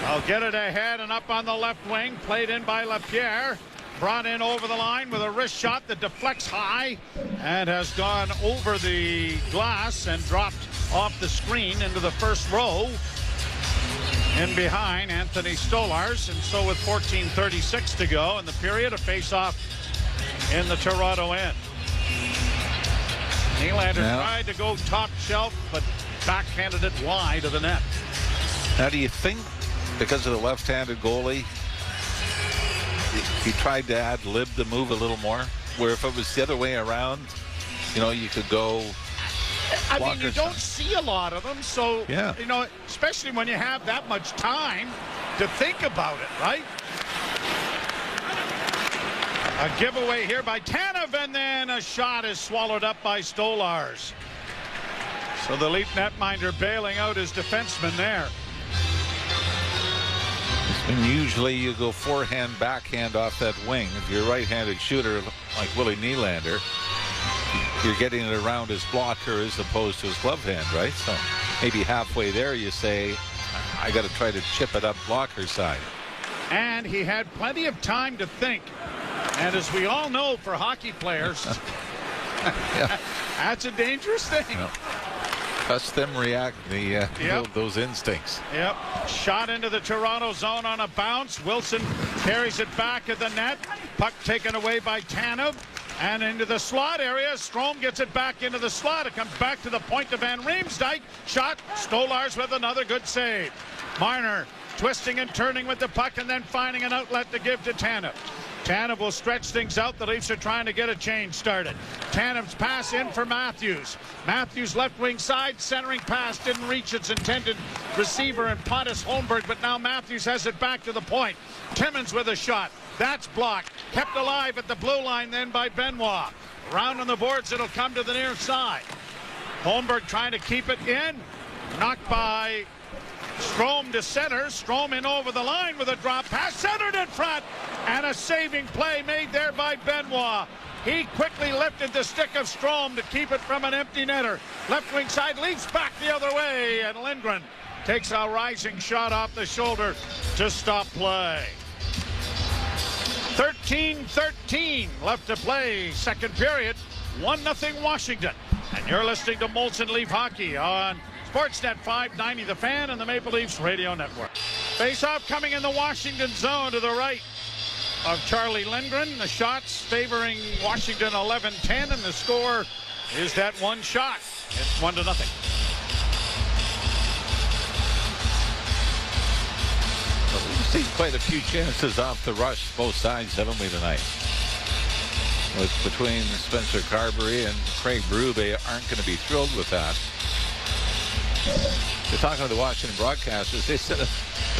They'll get it ahead and up on the left wing. Played in by Lapierre. Brought in over the line with a wrist shot that deflects high and has gone over the glass and dropped off the screen into the first row. In behind Anthony Stolarz, and so with 14:36 to go in the period, a face-off in the Toronto end. Nylander tried to go top shelf, but backhanded it wide of the net. Now, do you think because of the left-handed goalie, he tried to ad-lib the move a little more, where if it was the other way around, you know, you could go... I mean, you don't see a lot of them, so, you know, especially when you have that much time to think about it, right? A giveaway here by Tanev, and then a shot is swallowed up by Stolarz. So the Leaf netminder bailing out his defenseman there. And usually you go forehand, backhand off that wing. If you're a right-handed shooter like Willie Nylander, you're getting it around his blocker as opposed to his glove hand, right? So maybe halfway there you say, I got to try to chip it up blocker side. And he had plenty of time to think. And as we all know, for hockey players, that's a dangerous thing. Yep. Trust them react those instincts. Yep. Shot into the Toronto zone on a bounce. Wilson carries it back at the net. Puck taken away by Tanev. And into the slot area. Strome gets it back into the slot. It comes back to the point to Van Riemsdyk. Shot. Stolarz with another good save. Marner twisting and turning with the puck and then finding an outlet to give to Tanev. Tanev will stretch things out. The Leafs are trying to get a change started. Tanev's pass in for Matthews. Matthews left wing side, centering pass didn't reach its intended receiver and Pontus Holmberg, but now Matthews has it back to the point. Timmins with a shot. That's blocked. Kept alive at the blue line then by Benoit. Round on the boards, it'll come to the near side. Holmberg trying to keep it in. Knocked by Strome to center. Strome in over the line with a drop pass. Centered in front. And a saving play made there by Benoit. He quickly lifted the stick of Strome to keep it from an empty netter. Left wing side, Leafs back the other way. And Lindgren takes a rising shot off the shoulder to stop play. 13-13 left to play. Second period. 1-0 Washington. And you're listening to Molson Leaf Hockey on Sportsnet 590 The Fan and the Maple Leafs Radio Network. Face-off coming in the Washington zone to the right of Charlie Lindgren. The shots favoring Washington 11-10, and the score is that one shot. It's 1-0. We've seen quite a few chances off the rush, both sides, haven't we, tonight? With between Spencer Carberry and Craig Berube aren't going to be thrilled with that. They're talking to the Washington broadcasters. They said a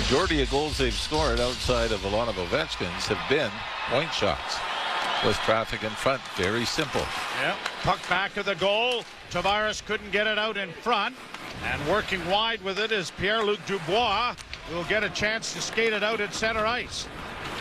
majority of goals they've scored outside of a lot of Ovechkin's have been point shots with traffic in front. Very simple. Yeah, puck back of the goal. Tavares couldn't get it out in front, and working wide with it is Pierre-Luc Dubois, who will get a chance to skate it out at center ice.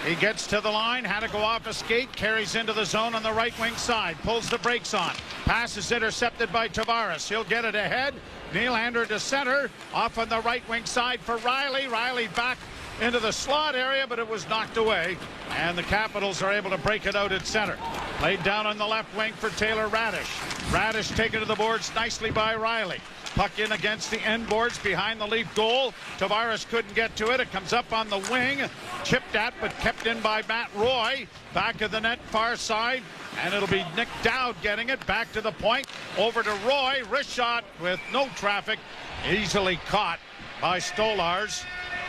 He gets to the line, had to go off a skate, carries into the zone on the right wing side, pulls the brakes on. Pass is intercepted by Tavares. He'll get it ahead. Nylander to center, off on the right wing side for Riley. Riley back into the slot area, but it was knocked away, and the Capitals are able to break it out at center. Played down on the left wing for Taylor Radish. Radish taken to the boards nicely by Riley. Puck in against the end boards behind the Leaf goal. Tavares couldn't get to it. It comes up on the wing. Chipped at but kept in by Matt Roy. Back of the net, far side. And it'll be Nick Dowd getting it back to the point. Over to Roy. Wrist shot with no traffic. Easily caught by Stolarz.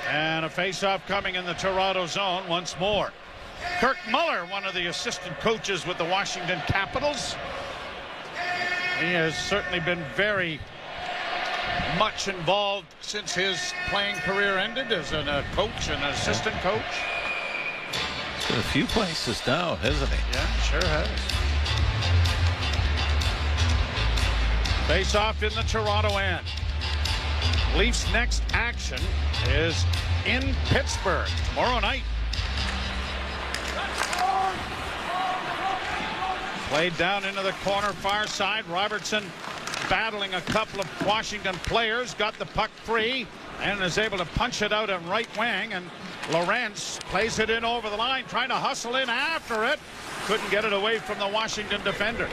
And a face-off coming in the Toronto zone once more. Kirk Muller, one of the assistant coaches with the Washington Capitals. He has certainly been very much involved since his playing career ended as a coach and an assistant coach. He's been a few places now, hasn't he? Yeah, sure has. Face off in the Toronto end. Leafs' next action is in Pittsburgh tomorrow night. Played down into the corner far side. Robertson battling a couple of Washington players, got the puck free and is able to punch it out on right wing, and Lawrence plays it in over the line, trying to hustle in after it. Couldn't get it away from the Washington defender.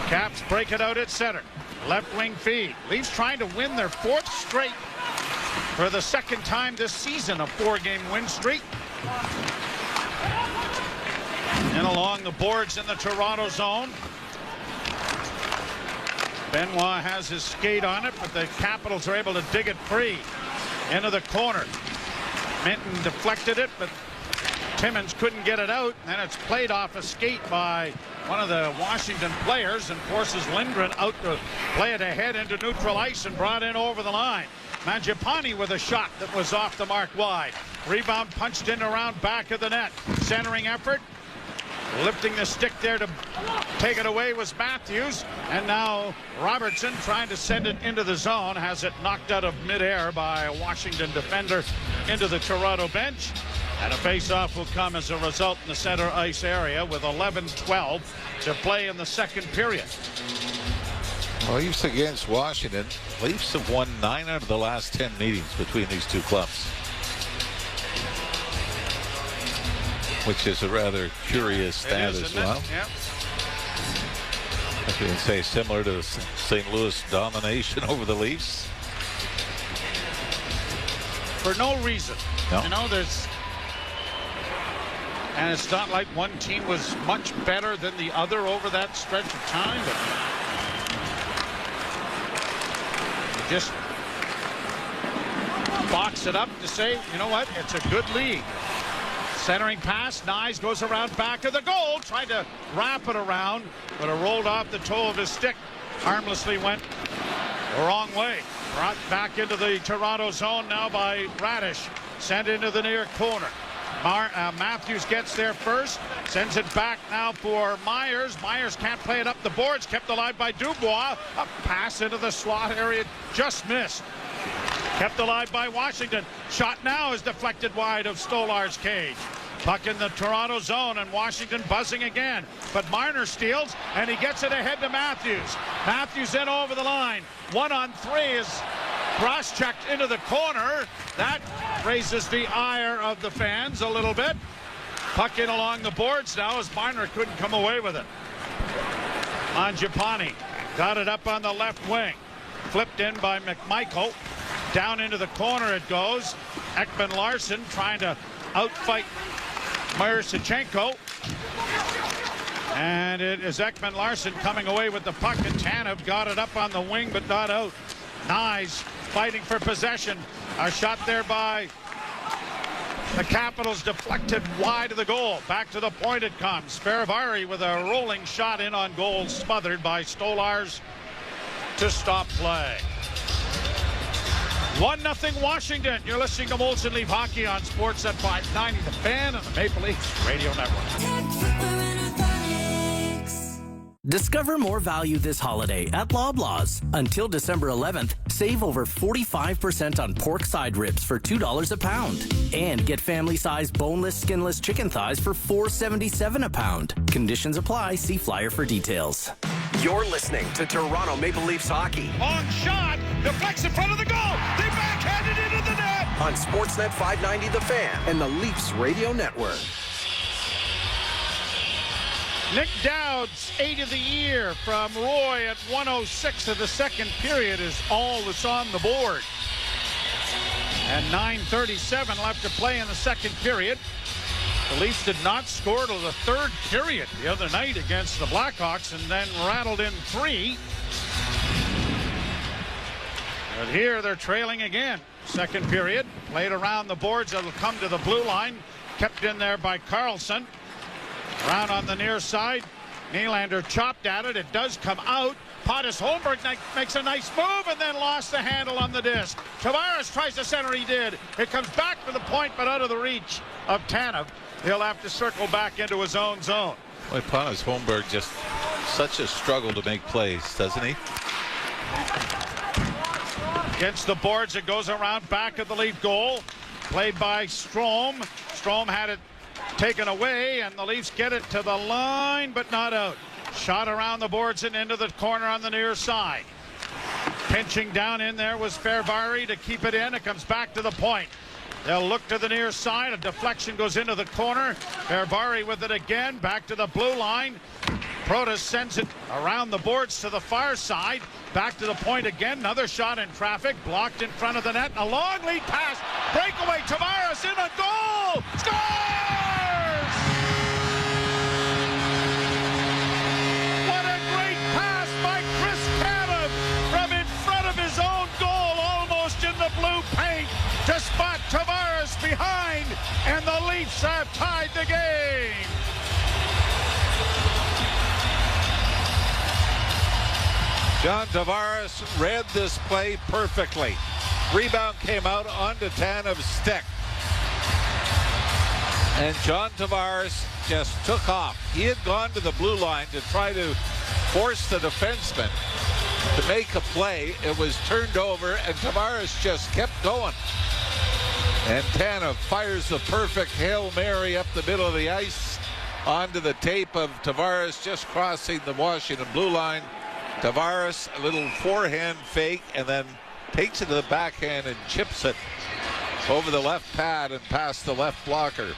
Caps break it out at center. Left wing feed. Leafs trying to win their fourth straight for the second time this season, a 4-game win streak. And along the boards in the Toronto zone. Benoit has his skate on it, but the Capitals are able to dig it free into the corner. Minton deflected it, but Timmins couldn't get it out. And it's played off a skate by one of the Washington players and forces Lindgren out to play it ahead into neutral ice and brought in over the line. Mangiapane with a shot that was off the mark wide. Rebound punched in around back of the net. Centering effort. Lifting the stick there to take it away was Matthews, and now Robertson trying to send it into the zone, has it knocked out of midair by a Washington defender into the Toronto bench, and a face-off will come as a result in the center ice area with 11-12 to play in the second period. Leafs against Washington. Leafs have won 9 out of the last 10 meetings between these two clubs, which is a rather curious stat as well. Yeah. If you can say similar to St. Louis domination over the Leafs. For no reason. No. You know, and it's not like one team was much better than the other over that stretch of time, but you just box it up to say, you know what, it's a good league. Centering pass, Nyes goes around back of the goal, tried to wrap it around, but it rolled off the toe of his stick. Harmlessly went the wrong way. Brought back into the Toronto zone now by Radish. Sent into the near corner. Matthews gets there first, sends it back now for Myers. Myers can't play it up the boards, kept alive by Dubois. A pass into the slot area, just missed. Kept alive by Washington. Shot now is deflected wide of Stolar's cage. Puck in the Toronto zone, and Washington buzzing again. But Marner steals, and he gets it ahead to Matthews. Matthews in over the line. 1-on-3 is cross-checked into the corner. That raises the ire of the fans a little bit. Puck in along the boards now as Marner couldn't come away with it. Mangiapane got it up on the left wing. Flipped in by McMichael. Down into the corner it goes. Ekman Larsson trying to outfight Miroshnichenko. And it is Ekman Larsson coming away with the puck, and Tanev got it up on the wing but not out. Nyes fighting for possession. A shot there by the Capitals, deflected wide of the goal. Back to the point it comes. Feravari with a rolling shot in on goal, smothered by Stolarz to stop play. 1-0 Washington. You're listening to Molson Leaf Hockey on Sportsnet 590, The Fan and the Maple Leafs Radio Network. Discover more value this holiday at Loblaws. Until December 11th, save over 45% on pork side ribs for $2 a pound. And get family-sized boneless, skinless chicken thighs for $4.77 a pound. Conditions apply. See flyer for details. You're listening to Toronto Maple Leafs hockey On shot, deflects in front of the goal. They backhanded into the net. on Sportsnet 590 The Fan and the Leafs Radio Network. Nick Dowd's 8 of the year from Roy at 1:06 of the second period is all that's on the board. And 9:37 left to play in the second period. The Leafs did not score till the third period the other night against the Blackhawks, and then rattled in 3. But here they're trailing again. Second period, played around the boards. It'll come to the blue line. Kept in there by Karlsson. Around on the near side. Nylander chopped at it. It does come out. Pontus Holmberg makes a nice move and then lost the handle on the disc. Tavares tries to center. He did. It comes back to the point, but out of the reach of Tanev. He'll have to circle back into his own zone. Boy, Pontus Holmberg just such a struggle to make plays, doesn't he? Against the boards, it goes around back of the Leaf goal. Played by Strome. Strome had it taken away, and the Leafs get it to the line, but not out. Shot around the boards and into the corner on the near side. Pinching down in there was Feravari to keep it in. It comes back to the point. They'll look to the near side. A deflection goes into the corner. Feravari with it again. Back to the blue line. Protas sends it around the boards to the far side. Back to the point again. Another shot in traffic. Blocked in front of the net. A long lead pass. Breakaway. Tavares in a goal. Scores! What a great pass by Chris Tanev from in front of his own goal, almost in the blue paint, to spot Tavares behind, and the Leafs have tied the game. John Tavares read this play perfectly. Rebound came out onto Tanev's stick. And John Tavares just took off. He had gone to the blue line to try to force the defenseman to make a play. It was turned over, and Tavares just kept going. And Tanev fires the perfect Hail Mary up the middle of the ice onto the tape of Tavares just crossing the Washington blue line. Tavares, a little forehand fake, and then takes it to the backhand and chips it over the left pad and past the left blocker.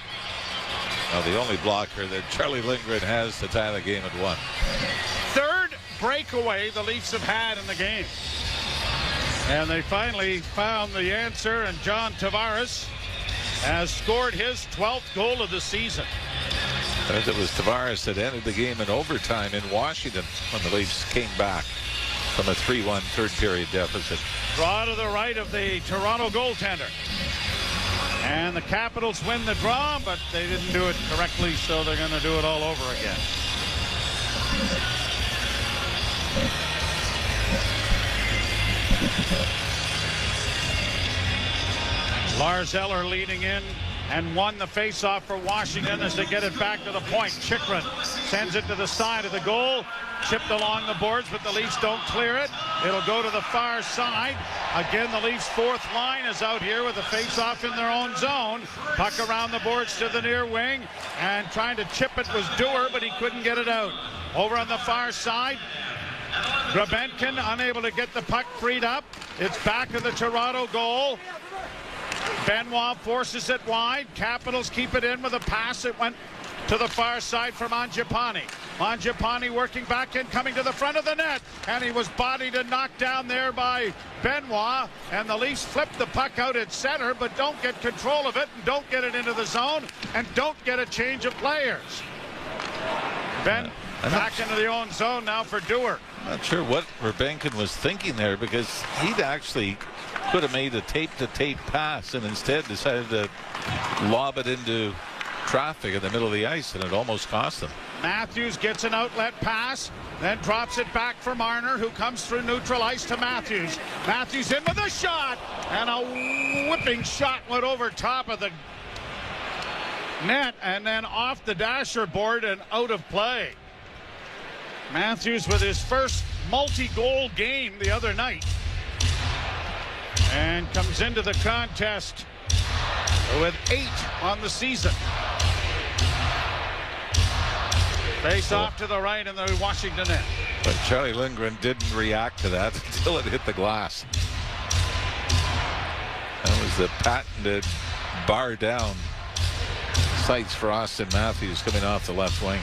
Now the only blocker that Charlie Lindgren has to tie the game at 1. Third breakaway the Leafs have had in the game. And they finally found the answer, and John Tavares has scored his 12th goal of the season. As it was Tavares that ended the game in overtime in Washington when the Leafs came back from a 3-1 third period deficit. Draw to the right of the Toronto goaltender. And the Capitals win the draw, but they didn't do it correctly, so they're going to do it all over again. Lars Eller leading in and won the faceoff for Washington as they get it back to the point. Chychrun sends it to the side of the goal. Chipped along the boards, but the Leafs don't clear it. It'll go to the far side. Again, the Leafs' fourth line is out here with a faceoff in their own zone. Puck around the boards to the near wing, and trying to chip it was Dewar, but he couldn't get it out. Over on the far side, Grabenkin unable to get the puck freed up. It's back of the Toronto goal. Benoit forces it wide. Capitals keep it in with a pass. It went to the far side for Mangiapane. Mangiapane working back in, coming to the front of the net, and he was bodied and knocked down there by Benoit, and the Leafs flip the puck out at center, but don't get control of it, and don't get it into the zone, and don't get a change of players. Back into the own zone now for Dewar. Not sure what Verbenken was thinking there, because he'd actually could have made a tape-to-tape pass and instead decided to lob it into traffic in the middle of the ice, and it almost cost them. Matthews gets an outlet pass, then drops it back for Marner, who comes through neutral ice to Matthews. Matthews in with a shot, and a whipping shot went over top of the net and then off the dasher board and out of play. Matthews with his first multi-goal game the other night, and comes into the contest with 8 on the season. Face off to the right in the Washington end. But Charlie Lindgren didn't react to that until it hit the glass. That was the patented bar down sights for Austin Matthews coming off the left wing.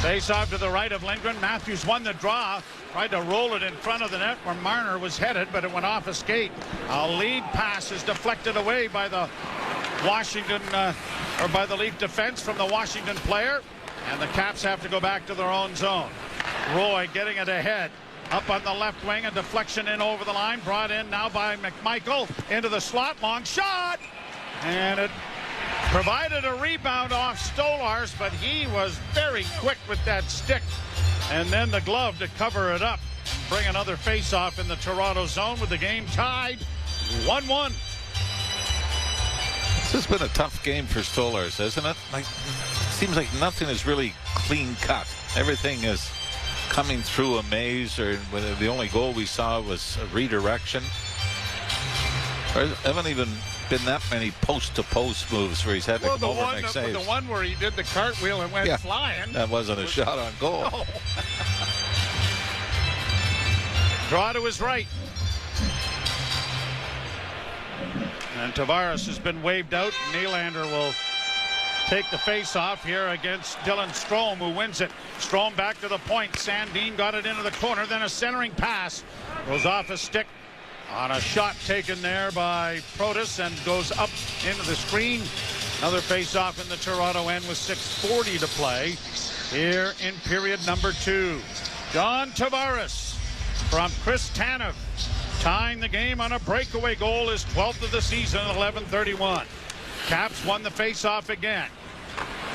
Face off to the right of Lindgren. Matthews won the draw, tried to roll it in front of the net where Marner was headed, but it went off a skate. A lead pass is deflected away by the Washington, or by the Leaf defense from the Washington player, and the Caps have to go back to their own zone. Roy getting it ahead. Up on the left wing, a deflection in over the line, brought in now by McMichael into the slot. Long shot, and it provided a rebound off Stolarz, but he was very quick with that stick, and then the glove to cover it up. Bring another face-off in the Toronto zone with the game tied 1-1. This has been a tough game for Stolarz, hasn't it? Like, seems like nothing is really clean cut. Everything is coming through a maze, or the only goal we saw was a redirection. There haven't even been that many post-to-post moves where he's had to come over and make saves. The one where he did the cartwheel and went flying. That wasn't a shot on goal. No. Draw to his right. And Tavares has been waved out. Nylander will take the face-off here against Dylan Strome, who wins it. Strome back to the point. Sandin got it into the corner. Then a centering pass goes off a stick on a shot taken there by Protas and goes up into the screen. Another face-off in the Toronto end with 6:40 to play here in period number 2. John Tavares from Chris Tanev tying the game on a breakaway goal, his 12th of the season at 11:31. Caps won the face-off again.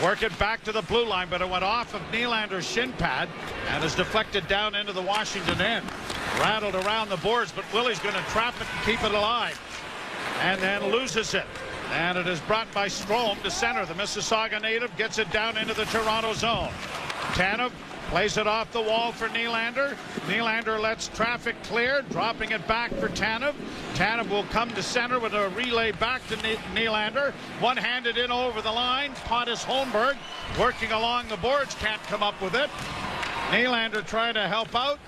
Work it back to the blue line, but it went off of Nylander's shin pad and is deflected down into the Washington end. Rattled around the boards, but Willie's going to trap it and keep it alive, and then loses it. And it is brought by Strome to center. The Mississauga native gets it down into the Toronto zone. Tanev plays it off the wall for Nylander. Nylander lets traffic clear, dropping it back for Tanev. Tanev will come to center with a relay back to Nylander. One-handed in over the line. Pontus Holmberg working along the boards, can't come up with it. Nylander trying to help out.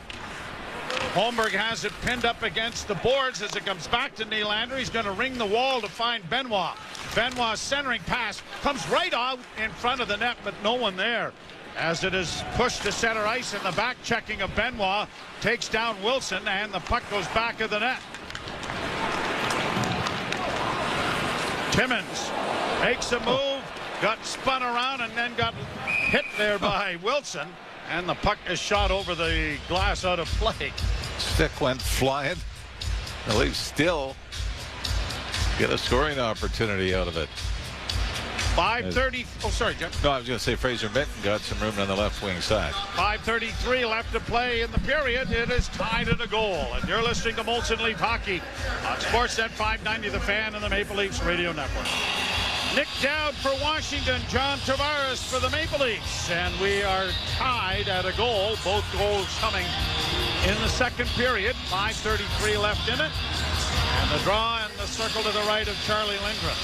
Holmberg has it pinned up against the boards as it comes back to Nylander. He's going to ring the wall to find Benoit. Benoit's centering pass comes right out in front of the net, but no one there, as it is pushed to center ice, and the back checking of Benoit takes down Wilson, and the puck goes back of the net. Timmins makes a move, got spun around, and then got hit there by Wilson, and the puck is shot over the glass out of play. Stick went flying. The Leafs still get a scoring opportunity out of it. 5:30. Oh, sorry, Jeff. No, I was going to say Fraser Minton got some room on the left wing side. 5:33 left to play in the period. It is tied at a goal. And you're listening to Molson Leaf Hockey on Sportsnet 590 The Fan and the Maple Leafs Radio Network. Nick Dowd for Washington, John Tavares for the Maple Leafs. And we are tied at a goal. Both goals coming in the second period. 5:33 left in it. And the draw and the circle to the right of Charlie Lindgren.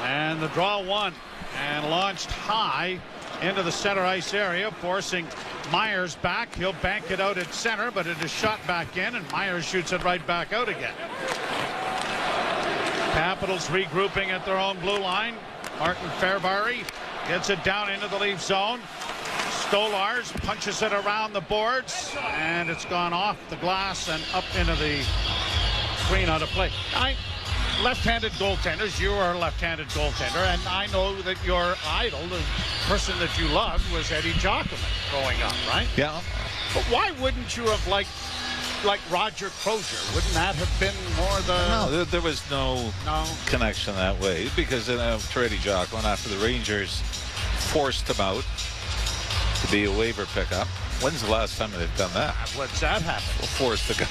And the draw won and launched high into the center ice area, forcing Myers back. He'll bank it out at center, but it is shot back in, and Myers shoots it right back out again. Capitals regrouping at their own blue line. Martin Fairbury gets it down into the Leaf zone. Stolars punches it around the boards, and it's gone off the glass and up into the screen out of play. Left-handed goaltenders, you are a left-handed goaltender, and I know that your idol, the person that you loved, was Eddie Jockman growing up, right? Yeah. But why wouldn't you have like Roger Crozier? Wouldn't that have been more the... No, there was no connection that way, because after Eddie Jockman, after the Rangers forced him out to be a waiver pickup. When's the last time they've done that? What's that happen? Well, forced the guy.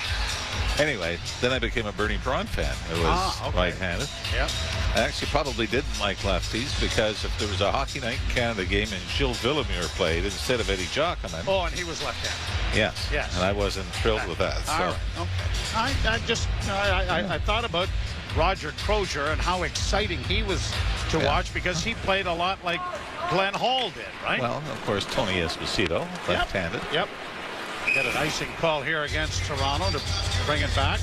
Anyway, then I became a Bernie Braun fan. It was right-handed. Yep. I actually probably didn't like lefties, because if there was a Hockey Night in Canada game and Gilles Villemure played instead of Eddie Jockman. Oh, and he was left-handed. Yes. Yes. And I wasn't thrilled with that. All right. Okay. I thought about Roger Crozier and how exciting he was to watch, because he played a lot like Glenn Hall did, right? Well, of course, Tony Esposito, left-handed. Yep. Get an icing call here against Toronto to bring it back.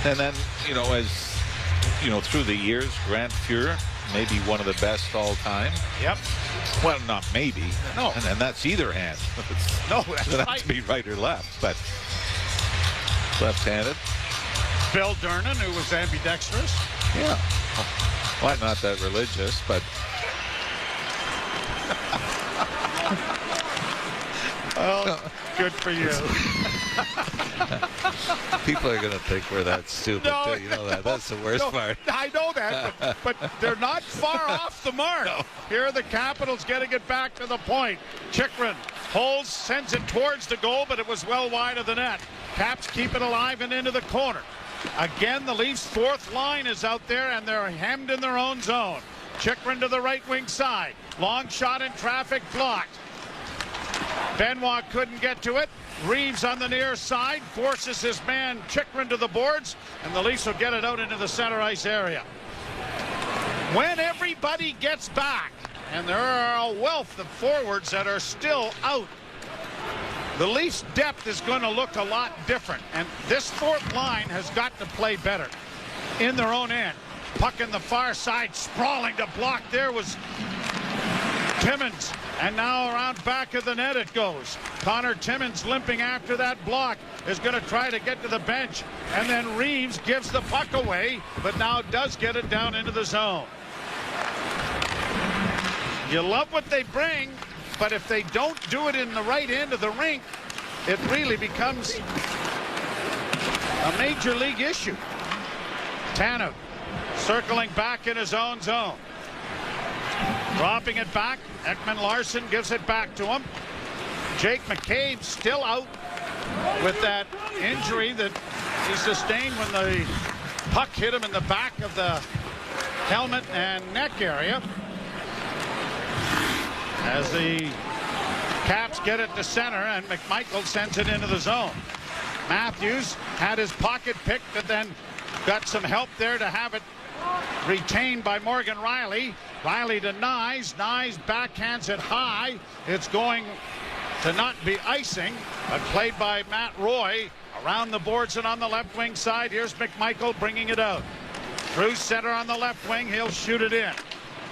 And then, as through the years, Grant Fuhr, maybe one of the best all time. Yep. Well, not maybe. No. And that's either hand. No, that's doesn't have right. to be right or left, but left-handed. Bill Durnan, who was ambidextrous. Yeah. Well, I'm not that religious, but well, good for you. people are going to think we're that stupid. No, too. You know that. That's the worst part. I know that, but they're not far off the mark. No. Here are the Capitals getting it back to the point. Chychrun holds, sends it towards the goal, but it was well wide of the net. Caps keep it alive and into the corner. Again, the Leafs' fourth line is out there, and they're hemmed in their own zone. Chychrun to the right wing side. Long shot in traffic, blocked. Benoit couldn't get to it. Reeves on the near side forces his man Chychrun to the boards, and the Leafs will get it out into the center ice area. When everybody gets back, and there are a wealth of forwards that are still out, the Leafs' depth is going to look a lot different, and this fourth line has got to play better in their own end. Puck in the far side, sprawling to block. There was Timmins, and now around back of the net it goes. Connor Timmins, limping after that block, is going to try to get to the bench, and then Reeves gives the puck away, but now does get it down into the zone. You love what they bring, but if they don't do it in the right end of the rink, it really becomes a major league issue. Tanev circling back in his own zone. Dropping it back. Ekman Larsson gives it back to him. Jake McCabe still out with that injury that he sustained when the puck hit him in the back of the helmet and neck area. As the Caps get it to center, and McMichael sends it into the zone. Matthews had his pocket picked, but then got some help there to have it retained by Morgan Riley. Riley to Nyes. Nyes backhands it high. It's going to not be icing, but played by Matt Roy around the boards and on the left wing side. Here's McMichael bringing it out. Through center on the left wing. He'll shoot it in.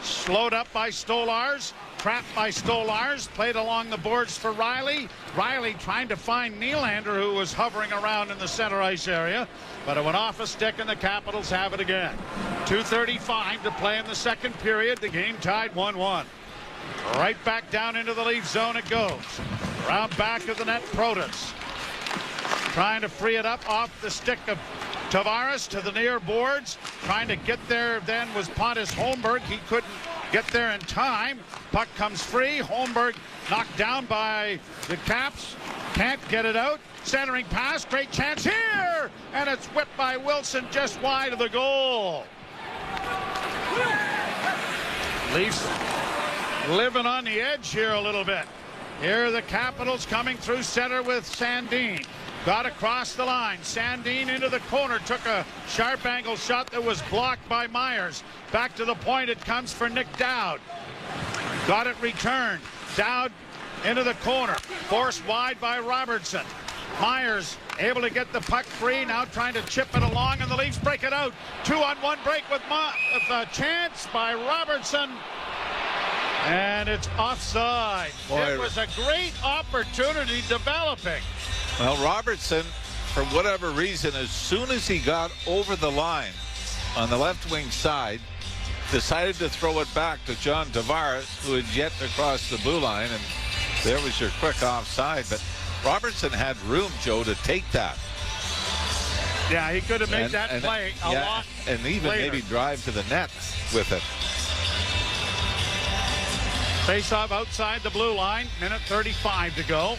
Slowed up by Stolars. Trapped by Stolars. Played along the boards for Riley. Riley trying to find Nylander, who was hovering around in the center ice area. But it went off a stick, and the Capitals have it again. 2:35 to play in the second period. The game tied 1-1. Right back down into the Leaf zone it goes. Around back of the net, Protas. Trying to free it up off the stick of Tavares to the near boards. Trying to get there then was Pontus Holmberg. He couldn't get there in time. Puck comes free. Holmberg knocked down by the Caps. Can't get it out. Centering pass. Great chance here. And it's whipped by Wilson just wide of the goal. Leafs living on the edge here a little bit. Here are the Capitals coming through center with Sandin. Got across the line. Sandin into the corner. Took a sharp angle shot that was blocked by Myers. Back to the point it comes for Nick Dowd. Got it returned. Dowd into the corner. Forced wide by Robertson. Myers able to get the puck free, now trying to chip it along, and the Leafs break it out. 2-on-1 break with a chance by Robertson. And it's offside. Boy, it was a great opportunity developing. Well, Robertson, for whatever reason, as soon as he got over the line on the left wing side, decided to throw it back to John Tavares, who had yet to cross the blue line, and there was your quick offside. But Robertson had room, Joe, to take that. Yeah, he could have made that play a lot and even later. maybe drive to the net with it. Face-off outside the blue line. Minute 35 to go.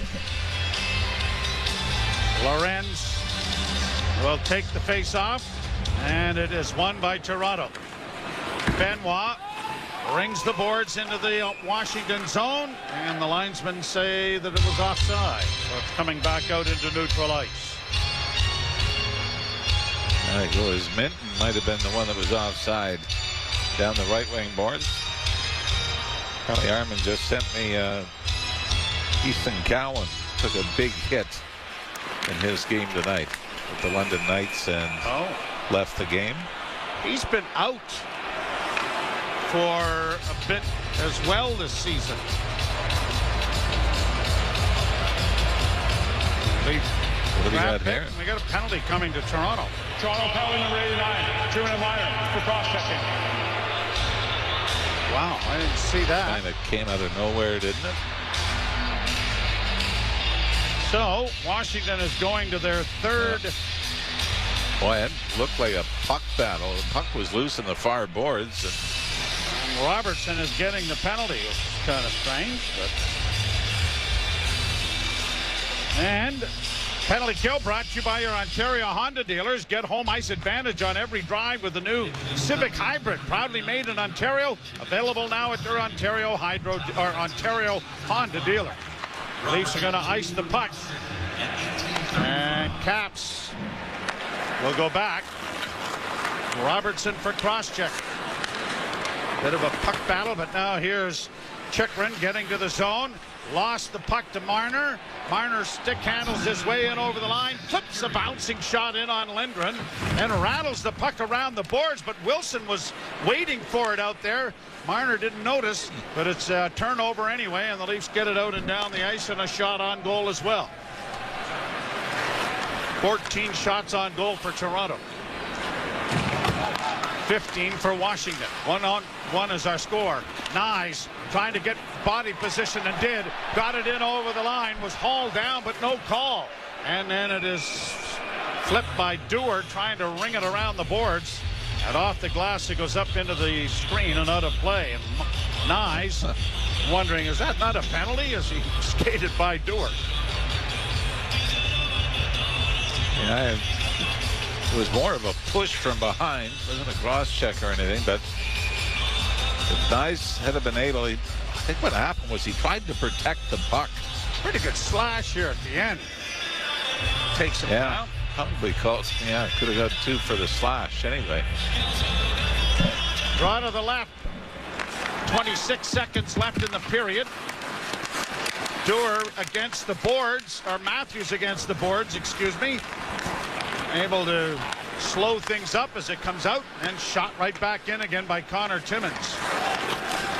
Lorenz will take the face-off, and it is won by Toronto. Benoit rings the boards into the Washington zone, and the linesmen say that it was offside. So it's coming back out into neutral ice. There you go. His Minton might have been the one that was offside down the right wing boards. Kelly Arman just sent me Ethan Cowan took a big hit in his game tonight with the London Knights and left the game. He's been out for a bit as well this season. What do we got here? We got a penalty coming to Toronto. Toronto penalty number 89. 2 minor for cross-checking. Wow, I didn't see that. Kind of came out of nowhere, didn't it? So Washington is going to their third. Boy, it looked like a puck battle. The puck was loose in the far boards. And Robertson is getting the penalty, which is kind of strange. And penalty kill brought to you by your Ontario Honda dealers. Get home ice advantage on every drive with the new Civic Hybrid, proudly made in Ontario. Available now at your Ontario Honda dealer. The Leafs are going to ice the puck. And Caps will go back. Robertson for cross-check. Bit of a puck battle, but now here's Chychrun getting to the zone. Lost the puck to Marner. Marner stick handles his way in over the line, flips a bouncing shot in on Lindgren, and rattles the puck around the boards, but Wilson was waiting for it out there. Marner didn't notice, but it's a turnover anyway, and the Leafs get it out and down the ice, and a shot on goal as well. 14 shots on goal for Toronto. 15 for Washington. 1-on-1 is our score. Nyes trying to get body position and did. Got it in over the line. Was hauled down, but no call. And then it is flipped by Dewar trying to ring it around the boards. And off the glass, it goes up into the screen and out of play. And Nyes wondering, is that not a penalty as he skated by Dewar? Yeah, it was more of a push from behind. It wasn't a cross check or anything, but if Nyes had been able, I think what happened was he tried to protect the puck. Pretty good slash here at the end. Takes him down. Probably close. Yeah, could have got 2 for the slash anyway. Draw to the left. 26 seconds left in the period. Dewar against the boards, or Matthews against the boards, excuse me. Able to slow things up as it comes out, and shot right back in again by Connor Timmins.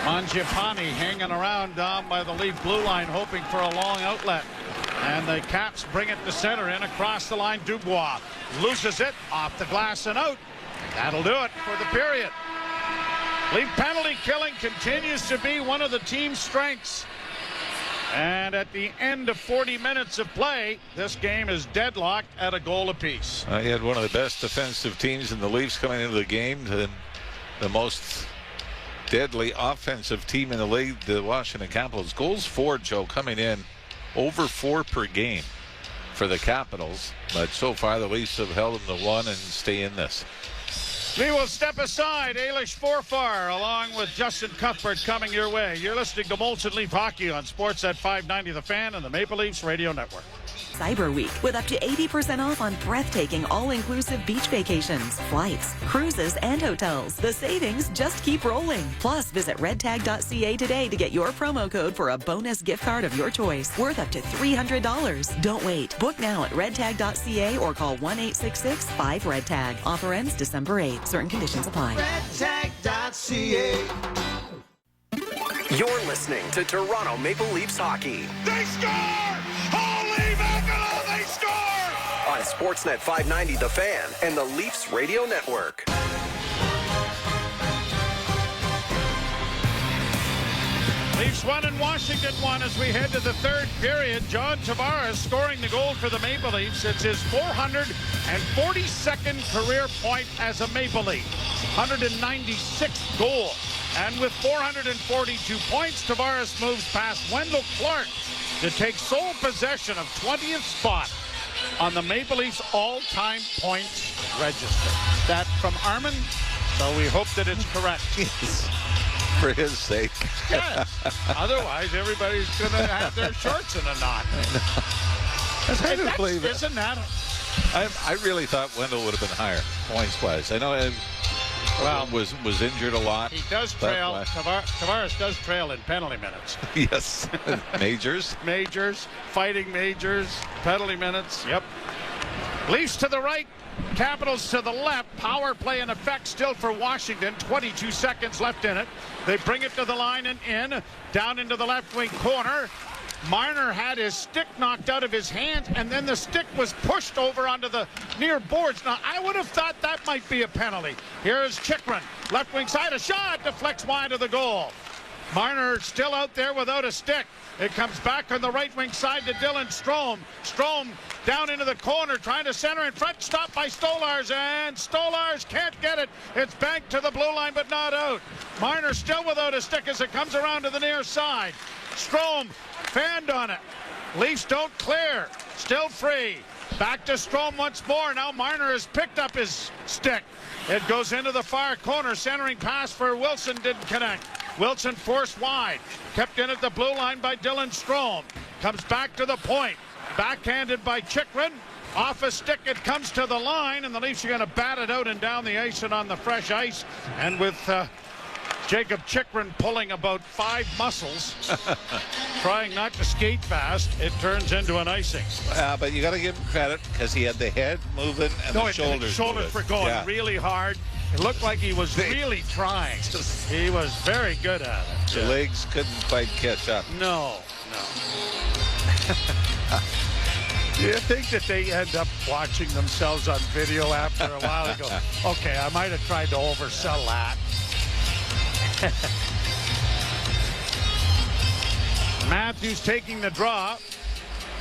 Mangiapane hanging around down by the Leaf blue line, hoping for a long outlet. And the Caps bring it to center in across the line. Dubois loses it off the glass and out. That'll do it for the period. Leaf penalty killing continues to be one of the team's strengths. And at the end of 40 minutes of play, this game is deadlocked at a goal apiece. You had one of the best defensive teams in the Leafs coming into the game, and the most deadly offensive team in the league, the Washington Capitals. Goals for, Joe, coming in over 4 per game for the Capitals. But so far, the Leafs have held them to 1 and stay in this. We will step aside. Ailish Forfar along with Justin Cuthbert coming your way. You're listening to Molson Leaf Hockey on Sportsnet 590 The Fan and the Maple Leafs Radio Network. Cyber Week with up to 80% off on breathtaking all-inclusive beach vacations, flights, cruises, and hotels. The savings just keep rolling. Plus, visit redtag.ca today to get your promo code for a bonus gift card of your choice worth up to $300. Don't wait. Book now at redtag.ca or call 1-866-5-REDTAG. Offer ends December 8th. Certain conditions apply. redtag.ca. You're listening to Toronto Maple Leafs hockey. They score! Holy mackerel, they score! On Sportsnet 590 The Fan and the Leafs Radio Network. Leafs 1 and Washington 1 as we head to the third period. John Tavares scoring the goal for the Maple Leafs. It's his 442nd career point as a Maple Leaf. 196th goal. And with 442 points, Tavares moves past Wendell Clark to take sole possession of 20th spot on the Maple Leafs all-time points register. That from Armin, so we hope that it's correct. Yes. For his sake. Yes. Otherwise, everybody's going to have their shorts in a knot. Isn't that? I really thought Wendell would have been higher points-wise. I know was injured a lot. He does trail. Tavares does trail in penalty minutes. Yes. Majors. Majors, fighting majors, penalty minutes. Yep. Leafs to the right. Capitals to the left. Power play in effect still for Washington. 22 seconds left in it. They bring it to the line and in. Down into the left wing corner. Marner had his stick knocked out of his hand, and then the stick was pushed over onto the near boards. Now, I would have thought that might be a penalty. Here's Chychrun. Left wing side, a shot. Deflects wide of the goal. Marner still out there without a stick. It comes back on the right wing side to Dylan Strome. Strome down into the corner, trying to center in front. Stopped by Stolarz, and Stolarz can't get it. It's banked to the blue line, but not out. Marner still without a stick as it comes around to the near side. Strome fanned on it. Leafs don't clear. Still free. Back to Strome once more. Now Marner has picked up his stick. It goes into the far corner. Centering pass for Wilson didn't connect. Wilson forced wide. Kept in at the blue line by Dylan Strome. Comes back to the point. Backhanded by Chychrun. Off a stick, it comes to the line, and the Leafs are going to bat it out and down the ice and on the fresh ice. And with Jacob Chychrun pulling about 5 muscles, trying not to skate fast, it turns into an icing. But you got to give him credit because he had the head moving and the shoulders for going really hard. It looked like he was really trying. He was very good at it. The legs couldn't quite catch up. No. Do you think that they end up watching themselves on video after a while and go, okay, I might have tried to oversell that. Matthews taking the draw,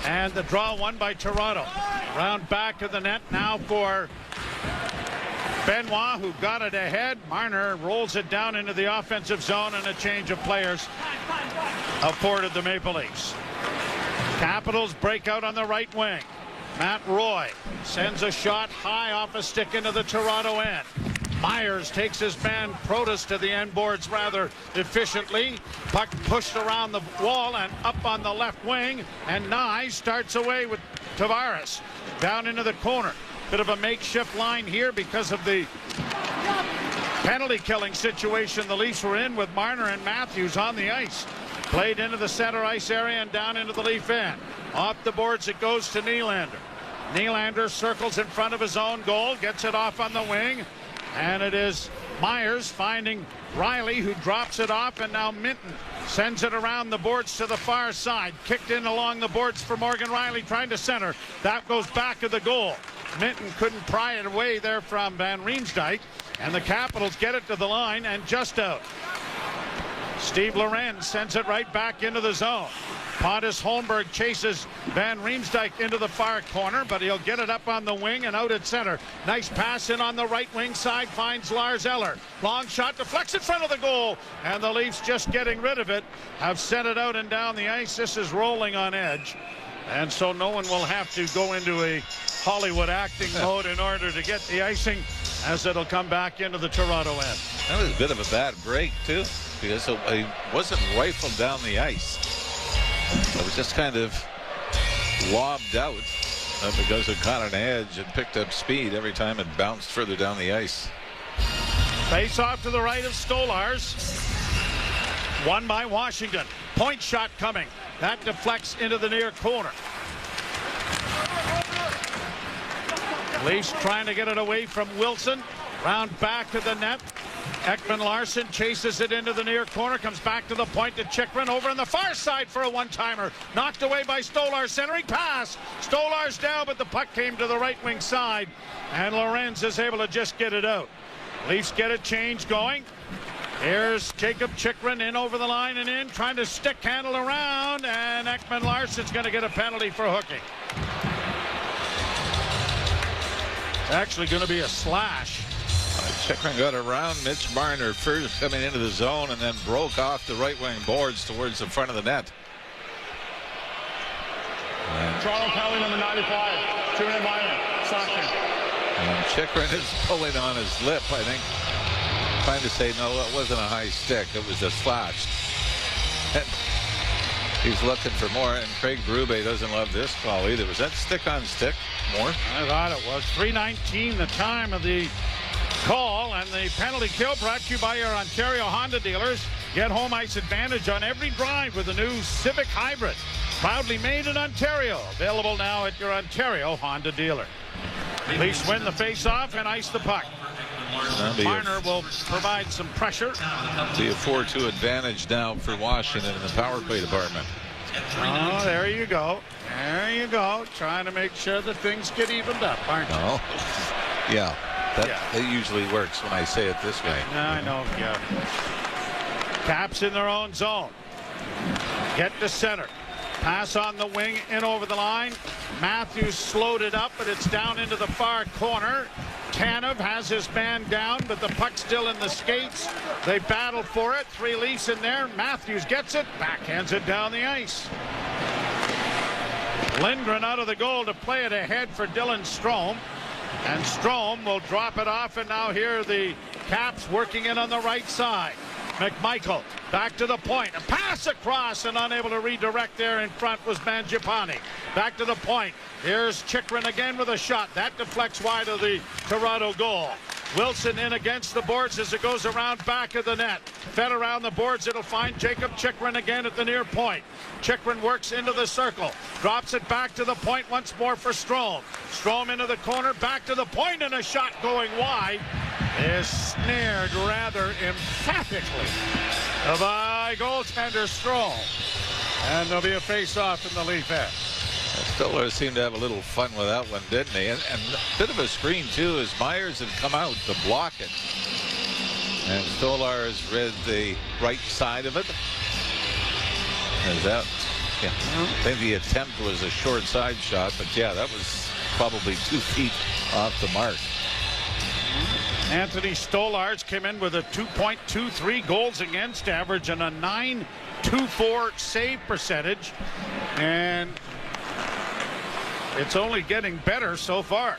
and the draw won by Toronto. Round back of the net now for Benoit, who got it ahead. Marner rolls it down into the offensive zone, and a change of players afforded the Maple Leafs. Capitals break out on the right wing. Matt Roy sends a shot high off a stick into the Toronto end. Myers takes his man Protas to the end boards rather efficiently. Puck pushed around the wall and up on the left wing. And Nye starts away with Tavares down into the corner. Bit of a makeshift line here because of the penalty killing situation the Leafs were in with Marner and Matthews on the ice. Played into the center ice area and down into the Leaf end. Off the boards it goes to Nylander. Nylander circles in front of his own goal, gets it off on the wing, and it is Myers finding Riley, who drops it off, and now Minton sends it around the boards to the far side. Kicked in along the boards for Morgan Riley, trying to center. That goes back to the goal. Minton couldn't pry it away there from Van Riemsdyk, and the Capitals get it to the line and just out. Steve Loren sends it right back into the zone. Pontus Holmberg chases Van Riemsdyk into the far corner, but he'll get it up on the wing and out at center. Nice pass in on the right wing side, finds Lars Eller. Long shot, deflects in front of the goal, and the Leafs, just getting rid of it, have sent it out and down the ice. This is rolling on edge, and so no one will have to go into a Hollywood acting mode in order to get the icing, as it'll come back into the Toronto end. That was a bit of a bad break, too, because it wasn't rifled down the ice. It was just kind of lobbed out because it caught an edge and picked up speed every time it bounced further down the ice. Face off to the right of Stolars. Won by Washington. Point shot coming. That deflects into the near corner. Leafs trying to get it away from Wilson. Round back to the net. Ekman-Larsson chases it into the near corner. Comes back to the point to Chychrun. Over on the far side for a one-timer. Knocked away by Stolarz. Centering pass. Stolarz down, but the puck came to the right wing side. And Lorenz is able to just get it out. Leafs get a change going. Here's Jacob Chychrun in over the line and in. Trying to stick handle around. And Ekman-Larsson's going to get a penalty for hooking. It's actually going to be a slash. Chychrun got around Mitch Marner first coming into the zone and then broke off the right wing boards towards the front of the net. Toronto penalty number 95. 2-minute minor. Slashing. And Chychrun is pulling on his lip, I think, trying to say, no, it wasn't a high stick. It was a slash. And he's looking for more, and Craig Berube doesn't love this call either. Was that stick on stick? More? I thought it was. 3:19 the time of the call, and the penalty kill brought to you by your Ontario Honda dealers. Get home ice advantage on every drive with the new Civic Hybrid. Proudly made in Ontario. Available now at your Ontario Honda dealer. Leafs win the face-off and ice the puck. Marner will provide some pressure. Be a 4-2 advantage now for Washington in the power play department. Oh, there you go. There you go. Trying to make sure that things get evened up, aren't you? No. Yeah. That usually works when I say it this way. I know, yeah. Caps in their own zone. Get to center. Pass on the wing, in over the line. Matthews slowed it up, but it's down into the far corner. Tanev has his man down, but the puck's still in the skates. They battle for it. 3 Leafs in there. Matthews gets it, backhands it down the ice. Lindgren out of the goal to play it ahead for Dylan Strome. And Strome will drop it off, and now here the Caps working in on the right side. McMichael back to the point. A pass across, and unable to redirect there in front was Mangiapane. Back to the point. Here's Chychrun again with a shot. That deflects wide of the Toronto goal. Wilson in against the boards as it goes around back of the net. Fed around the boards. It'll find Jacob Chychrun again at the near point. Chychrun works into the circle. Drops it back to the point once more for Strome. Strome into the corner. Back to the point, and a shot going wide is snared rather emphatically by goaltender Strome. And there'll be a face-off in the Leaf end. Stolarz seemed to have a little fun with that one, didn't he? And a bit of a screen, too, as Myers had come out to block it. And Stolarz read the right side of it. Is that, yeah, I think the attempt was a short side shot, but yeah, that was probably 2 feet off the mark. Anthony Stolarz came in with a 2.23 goals against average and a 9.24 save percentage. And it's only getting better so far.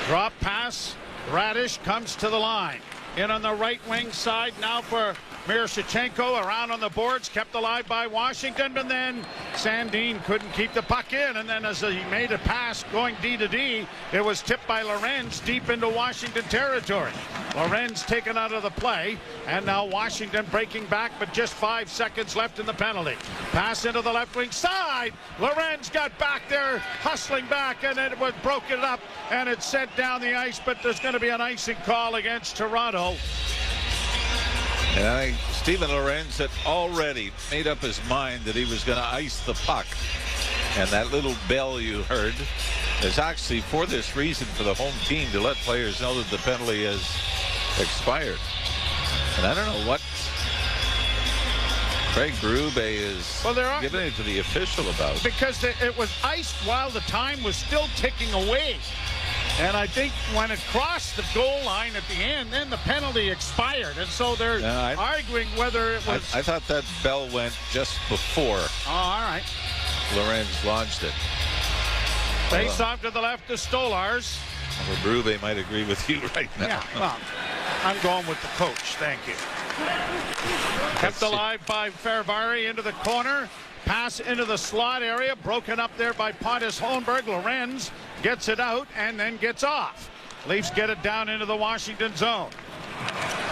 Drop pass. Radish comes to the line. In on the right wing side now for Miroshnichenko. Around on the boards, kept alive by Washington, but then Sandin couldn't keep the puck in, and then as he made a pass going D to D, it was tipped by Lorenz deep into Washington territory. Lorenz taken out of the play, and now Washington breaking back, but just 5 seconds left in the penalty. Pass into the left wing side. Lorenz got back there, hustling back, and it was broken up, and it's sent down the ice, but there's going to be an icing call against Toronto. And I think Steven Lorenz had already made up his mind that he was going to ice the puck. And that little bell you heard is actually for this reason for the home team, to let players know that the penalty has expired. And I don't know what Craig Berube is giving it to the official about. Because it was iced while the time was still ticking away. And I think when it crossed the goal line at the end, then the penalty expired. And so they're arguing whether it was... I thought that bell went just before. Oh, all right. Lorenz launched it. Face off to the left to Stolarz. Well, Berube might agree with you right now. Yeah, well, I'm going with the coach. Thank you. Kept alive by Ferravari into the corner. Pass into the slot area, broken up there by Pontus Holmberg. Lorenz gets it out and then gets off. Leafs get it down into the Washington zone.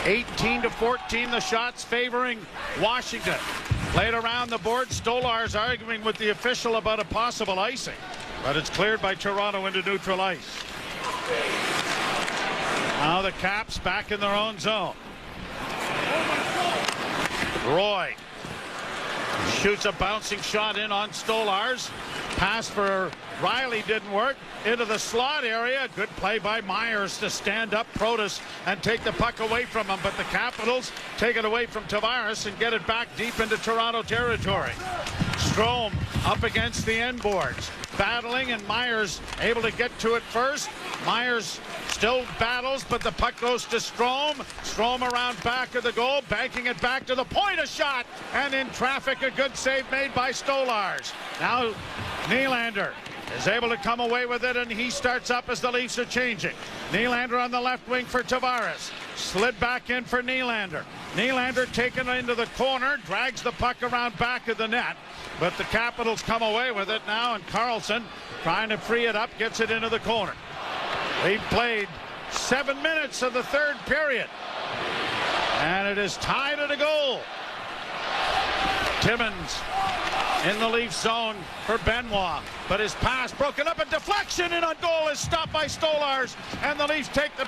18-14, the shots favoring Washington. Played around the board. Stolar's arguing with the official about a possible icing, but it's cleared by Toronto into neutral ice. Now the Caps back in their own zone. Roy shoots a bouncing shot in on Stolarz. Pass for Riley didn't work. Into the slot area. Good play by Myers to stand up Protas and take the puck away from him. But the Capitals take it away from Tavares and get it back deep into Toronto territory. Strome up against the end boards. Battling, and Myers able to get to it first. Myers still battles, but the puck goes to Strome. Strome around back of the goal, banking it back to the point. A shot, and in traffic, a good save made by Stolarz. Now Nylander is able to come away with it, and he starts up as the Leafs are changing. Nylander on the left wing for Tavares. Slid back in for Nylander. Nylander taken into the corner, drags the puck around back of the net, but the Capitals come away with it now, and Carlson trying to free it up, gets it into the corner. They've played 7 minutes of the third period, and it is tied at a goal. Timmins in the Leaf zone for Benoit, but his pass broken up, a deflection in on goal is stopped by Stolarz, and the Leafs take the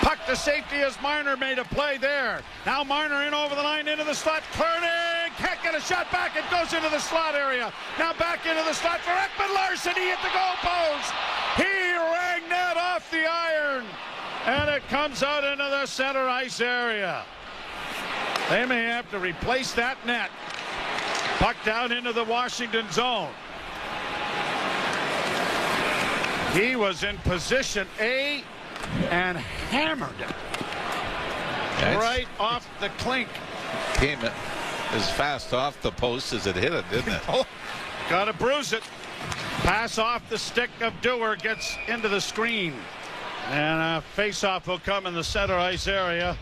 puck to safety as Marner made a play there. Now Marner in over the line into the slot. Koenig can't get a shot back. It goes into the slot area. Now back into the slot for Ekman Larsson. He hit the goal post. He rang that off the iron, and it comes out into the center ice area. They may have to replace that net. Puck down into the Washington zone. He was in position A and hammered it right off the clink. Came as fast off the post as it hit it, didn't it? Oh, gotta bruise it. Pass off the stick of Dewar, gets into the screen, and a face-off will come in the center ice area.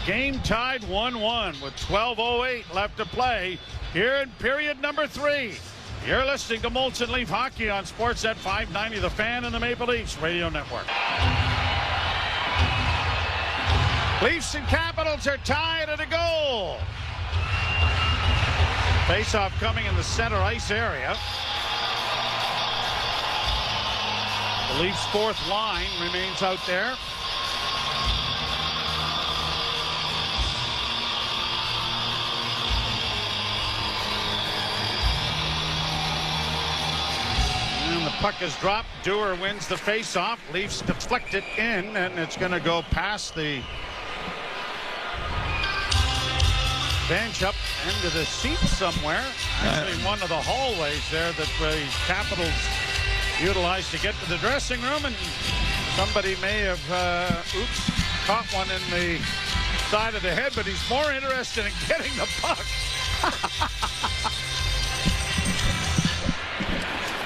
Game tied 1-1 with 12:08 left to play here in period number 3. You're listening to Molson Leaf Hockey on Sportsnet 590, The Fan and the Maple Leafs Radio Network. Leafs and Capitals are tied at a goal. Face-off coming in the center ice area. The Leafs' fourth line remains out there. And the puck is dropped. Dewar wins the face-off. Leafs deflect it in, and it's going to go past the bench up into the seats somewhere. Actually, one of the hallways there that the Capitals utilized to get to the dressing room, and somebody may have caught one in the side of the head, but he's more interested in getting the puck.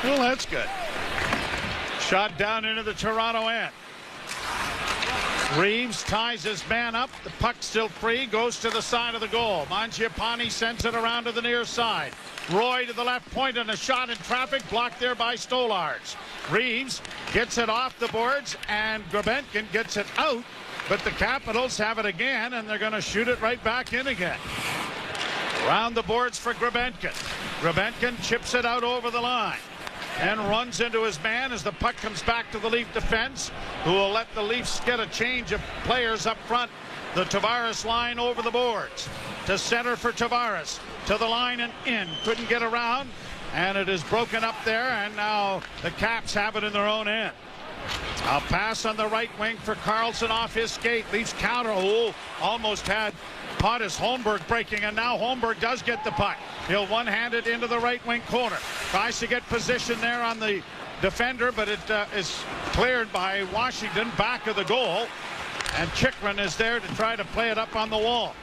Well, that's good. Shot down into the Toronto end. Reeves ties his man up. The puck still free. Goes to the side of the goal. Mangiapane sends it around to the near side. Roy to the left point, and a shot in traffic blocked there by Stolarz. Reeves gets it off the boards, and Grebenkin gets it out. But the Capitals have it again, and they're going to shoot it right back in again. Around the boards for Grebenkin. Grebenkin chips it out over the line and runs into his man as the puck comes back to the Leaf defense, who will let the Leafs get a change of players up front. The Tavares line over the boards. To center for Tavares. To the line and in. Couldn't get around, and it is broken up there, and now the Caps have it in their own end. A pass on the right wing for Carlson off his skate. Leafs counter. Oh, almost had Pontus Holmberg breaking, and now Holmberg does get the puck. He'll one-hand it into the right wing corner. Tries to get position there on the defender, but it is cleared by Washington back of the goal, and Chychrun is there to try to play it up on the wall.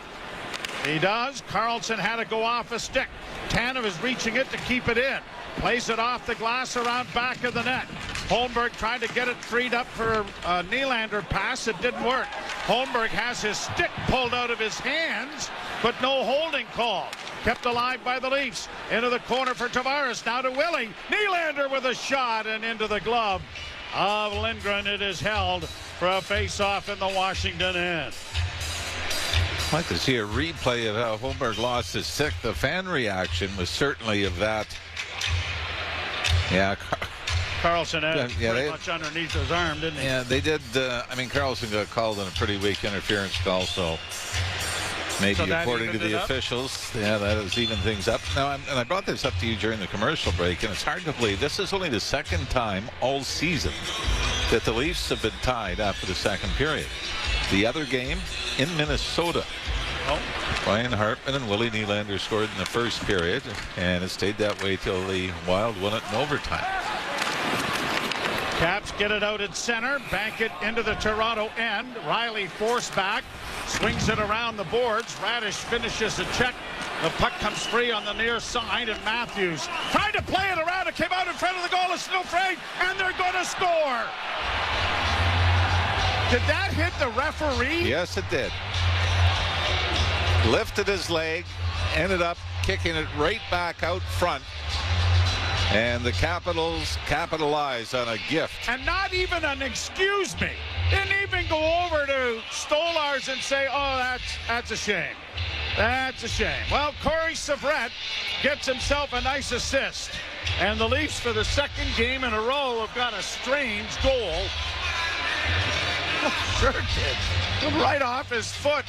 He does. Carlson had to go off a stick. Tanev is reaching it to keep it in. Plays it off the glass around back of the net. Holmberg tried to get it freed up for a Nylander pass. It didn't work. Holmberg has his stick pulled out of his hands, but no holding call. kept alive by the Leafs. Into the corner for Tavares. Now to Willie. Nylander with a shot and into the glove of Lindgren. It is held for a face-off in the Washington end. I'd like to see a replay of how Holmberg lost his sixth. The fan reaction was certainly of that. Yeah. Carlson had Yeah, pretty much underneath his arm, didn't he? Yeah, they did. I mean, Carlson got called on a pretty weak interference call, so maybe So that according to evened it the up? officials, yeah, that has evened things up. Now, and I brought this up to you during the commercial break, and it's hard to believe this is only the second time all season that the Leafs have been tied after the second period. The other game in Minnesota. Oh. Ryan Hartman and Willie Nylander scored in the first period, and it stayed that way till the Wild won it in overtime. Caps get it out at center, bank it into the Toronto end. Riley forced back, swings it around the boards. Radish finishes a check. The puck comes free on the near side, and Matthews tried to play it around. It came out in front of the goal. It's still free, and they're going to score. Did that hit the referee? Yes, it did. Lifted his leg, ended up kicking it right back out front. And the Capitals capitalize on a gift. And not even an excuse me. Didn't even go over to Stolarz and say, oh, that's a shame. That's a shame. Well, Corey Savret gets himself a nice assist. And the Leafs, for the second game in a row, have got a strange goal. Sure did. Right off his foot.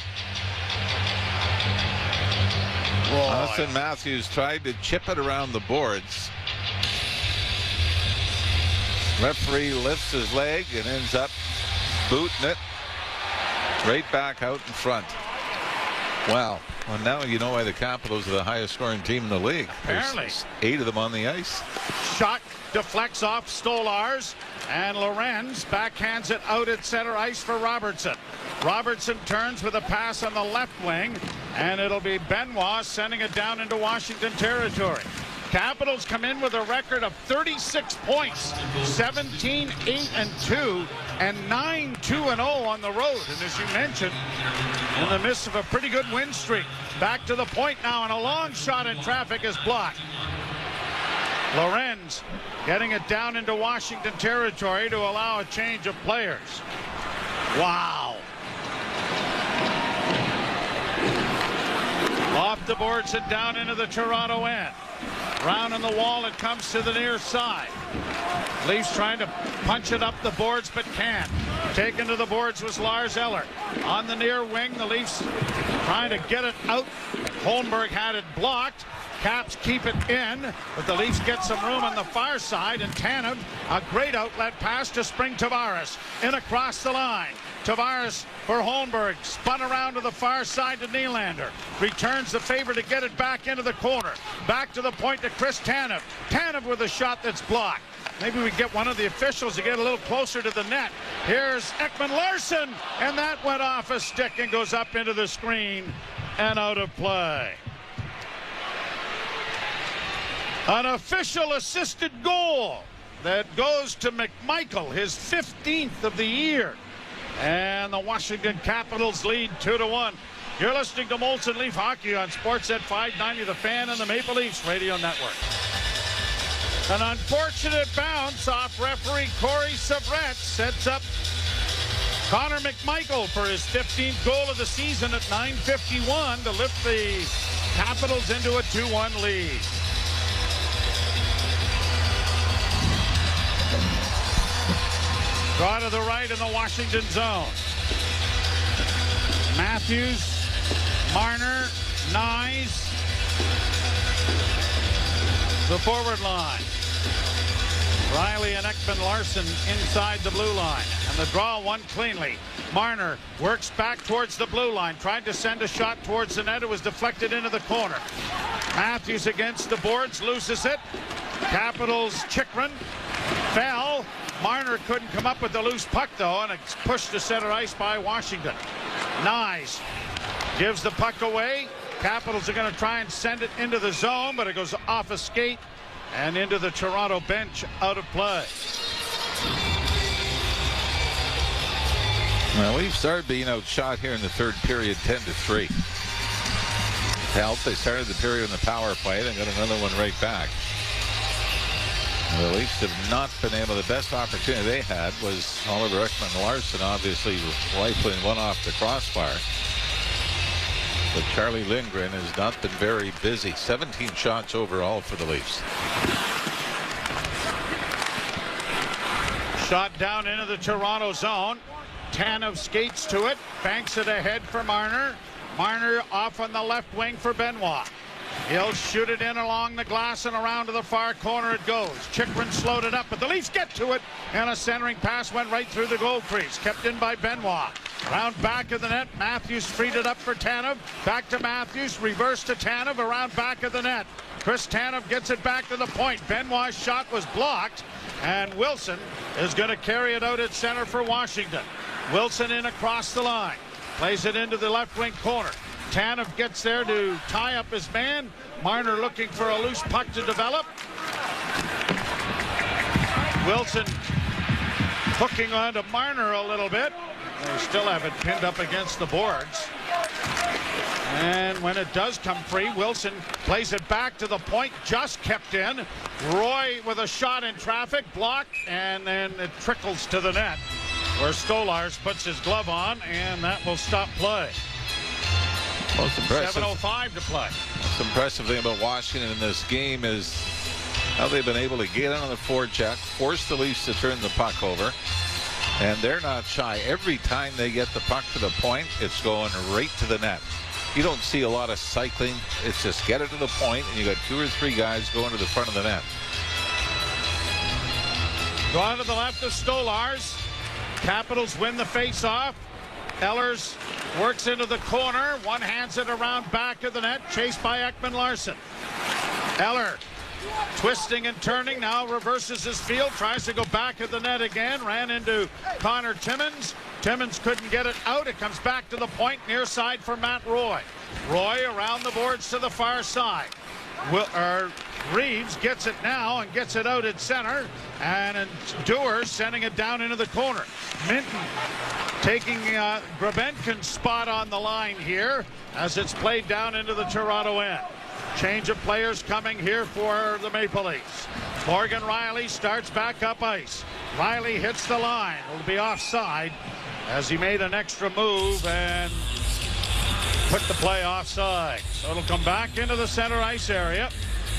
Austin Matthews tried to chip it around the boards. Referee lifts his leg and ends up booting it right back out in front. Wow. Well, now you know why the Capitals are the highest scoring team in the league. Apparently. There's 8 of them on the ice. Shot deflects off Stolarz, and Lorenz backhands it out at center ice for Robertson. Robertson turns with a pass on the left wing, and it'll be Benoit sending it down into Washington territory. Capitals come in with a record of 36 points, 17-8-2, and 9-2-0 on the road. And as you mentioned, in the midst of a pretty good win streak. Back to the point now, and a long shot in traffic is blocked. Lorenz getting it down into Washington territory to allow a change of players. Wow. Off the boards and down into the Toronto end. Round on the wall, it comes to the near side. Leafs trying to punch it up the boards, but can't. Taken to the boards was Lars Eller. On the near wing, the Leafs trying to get it out. Holmberg had it blocked. Caps keep it in, but the Leafs get some room on the far side, and Tanev, a great outlet pass to Spring Tavares. In across the line. Tavares for Holmberg, spun around to the far side to Nylander. Returns the favor to get it back into the corner. Back to the point to Chris Tanev. Tanev with a shot that's blocked. Maybe we get one of the officials to get a little closer to the net. Here's Ekman-Larsson, and that went off a stick and goes up into the screen and out of play. An official assisted goal that goes to McMichael, his 15th of the year. And the Washington Capitals lead 2-1. You're listening to Molson Leaf Hockey on Sportsnet 590, The Fan and the Maple Leafs Radio Network. An unfortunate bounce off referee Corey Savret sets up Connor McMichael for his 15th goal of the season at 9:51 to lift the Capitals into a 2-1 lead. Draw to the right in the Washington zone. Matthews, Marner, Nyes. The forward line. Riley and Ekman-Larsson inside the blue line. And the draw won cleanly. Marner works back towards the blue line. Tried to send a shot towards the net. It was deflected into the corner. Matthews against the boards, loses it. Capitals Chychrun fell. Marner couldn't come up with the loose puck, though, and it's pushed to center ice by Washington. Nyes gives the puck away. Capitals are going to try and send it into the zone, but it goes off a skate and into the Toronto bench, out of play. Well, we've started being outshot here in the third period, 10-3. helped. They started the period in the power play. They got another one right back. The Leafs have not been able. The best opportunity they had was Oliver Ekman-Larsson, obviously rifling one off the crossbar. But Charlie Lindgren has not been very busy. 17 shots overall for the Leafs. Shot down into the Toronto zone. Tanev skates to it, banks it ahead for Marner. Marner off on the left wing for Benoit. He'll shoot it in along the glass and around to the far corner it goes. Chychrun slowed it up, but the Leafs get to it, and a centering pass went right through the goal crease. Kept in by Benoit. Round back of the net, Matthews freed it up for Tanev. Back to Matthews, reverse to Tanev, around back of the net. Chris Tanev gets it back to the point. Benoit's shot was blocked, and Wilson is going to carry it out at center for Washington. Wilson in across the line. Plays it into the left wing corner. Tanev gets there to tie up his man. Marner looking for a loose puck to develop. Wilson hooking on to Marner a little bit. They still have it pinned up against the boards. And when it does come free, Wilson plays it back to the point, just kept in. Roy with a shot in traffic, blocked, and then it trickles to the net, where Stolarz puts his glove on, and that will stop play. Most impressive. 7:05 to play. Most impressive thing about Washington in this game is how they've been able to get on the forecheck, force the Leafs to turn the puck over, and they're not shy. Every time they get the puck to the point, it's going right to the net. You don't see a lot of cycling. It's just get it to the point, and you got 2 or 3 guys going to the front of the net. Going to the left of Stolarz. Capitals win the face-off. Ehlers works into the corner. One hands it around back of the net. Chased by Ekman-Larsson. Eller twisting and turning. Now reverses his field. Tries to go back of the net again. Ran into Connor Timmins. Timmins couldn't get it out. It comes back to the point. Near side for Matt Roy. Roy around the boards to the far side. Reeves gets it now and gets it out at center, and Dewar sending it down into the corner. Minton taking Grabenkin's spot on the line here as it's played down into the Toronto end. Change of players coming here for the Maple Leafs. Morgan Rielly starts back up ice. Rielly hits the line. It'll be offside as he made an extra move and put the play offside. So it'll come back into the center ice area.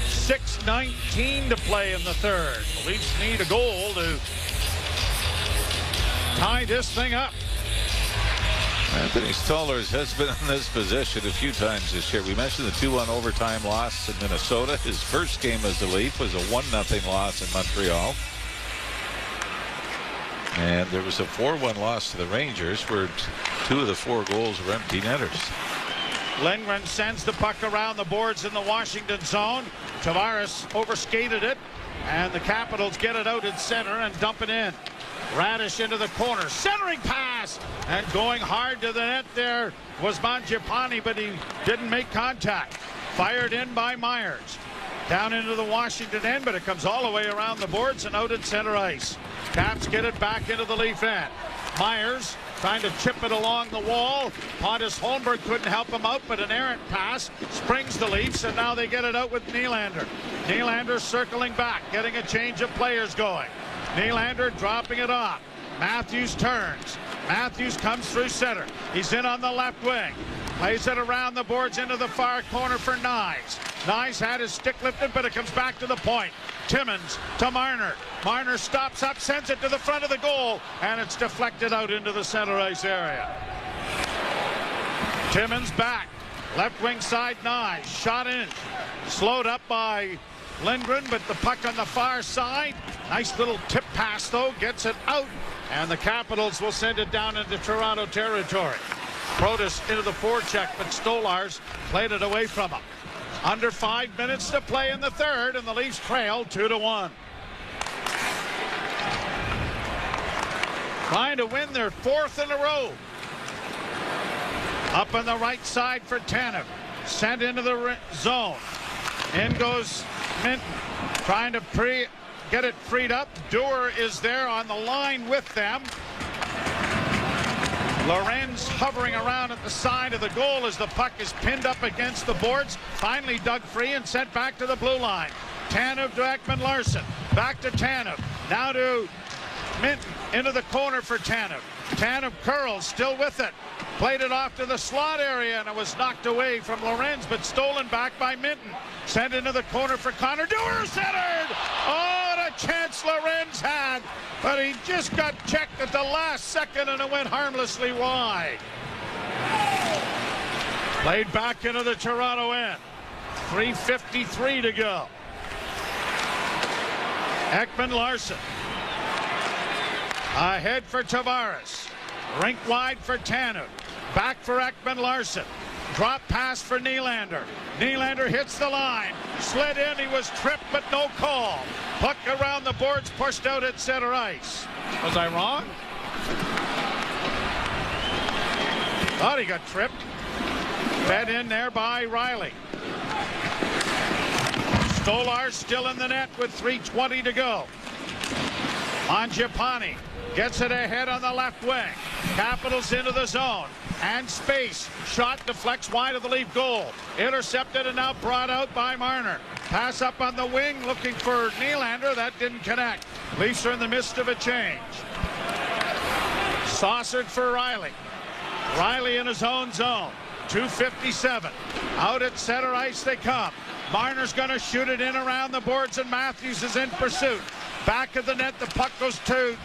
6:19 to play in the third. The Leafs need a goal to tie this thing up. Anthony Stolarz has been in this position a few times this year. We mentioned the 2-1 overtime loss in Minnesota. His first game as a Leaf was a 1-0 loss in Montreal. And there was a 4-1 loss to the Rangers where 2 of the 4 goals were empty netters. Lindgren sends the puck around the boards in the Washington zone. Tavares overskated it, and the Capitals get it out at center and dump it in. Radish into the corner, centering pass, and going hard to the net there was Mangiapane, but he didn't make contact. Fired in by Myers. Down into the Washington end, but it comes all the way around the boards and out at center ice. Caps get it back into the Leaf end. Myers trying to chip it along the wall. Pontus Holmberg couldn't help him out, but an errant pass springs the Leafs, and now they get it out with Nylander. Nylander circling back, getting a change of players going. Nylander dropping it off. Matthews turns. Matthews comes through center. He's in on the left wing. Plays it around the boards into the far corner for Nyes. Nyes had his stick lifted, but it comes back to the point. Timmins to Marner. Marner stops up, sends it to the front of the goal, and it's deflected out into the center ice area. Timmins back. Left wing side, Nyes. Shot in. Slowed up by Lindgren, but the puck on the far side. Nice little tip pass, though. Gets it out, and the Capitals will send it down into Toronto territory. Protas into the forecheck, but Stolarz played it away from him. Under 5 minutes to play in the third, and the Leafs trail 2-1. Trying to win their 4th in a row. Up on the right side for Tanev. Sent into the zone. In goes Minton. Trying to get it freed up. Dewar is there on the line with them. Lorenz hovering around at the side of the goal as the puck is pinned up against the boards. Finally dug free and sent back to the blue line. Tanev to Ekman-Larsson. Back to Tanev. Now to Minton. Into the corner for Tanev. Tanev curls, still with it. Played it off to the slot area, and it was knocked away from Lorenz, but stolen back by Minton. Sent into the corner for Connor Dewar, centered! Oh, what a chance Lorenz had, but he just got checked at the last second, and it went harmlessly wide. Played back into the Toronto end. 3:53 to go. Ekman-Larsson. Ahead for Tavares. Rink wide for Tanev. Back for Ekman-Larsson. Drop pass for Nylander. Nylander hits the line. Slid in. He was tripped, but no call. Puck around the boards, pushed out at center ice. Was I wrong? Thought he got tripped. Fed in there by Riley. Stolarz still in the net with 3:20 to go. Mangiapane gets it ahead on the left wing. Capitals into the zone. And space. Shot deflects wide of the Leaf goal. Intercepted and now brought out by Marner. Pass up on the wing looking for Nylander. That didn't connect. Leafs are in the midst of a change. Saucered for Riley. Riley in his own zone. 2:57. Out at center ice they come. Marner's going to shoot it in around the boards, and Matthews is in pursuit. Back of the net, the puck goes to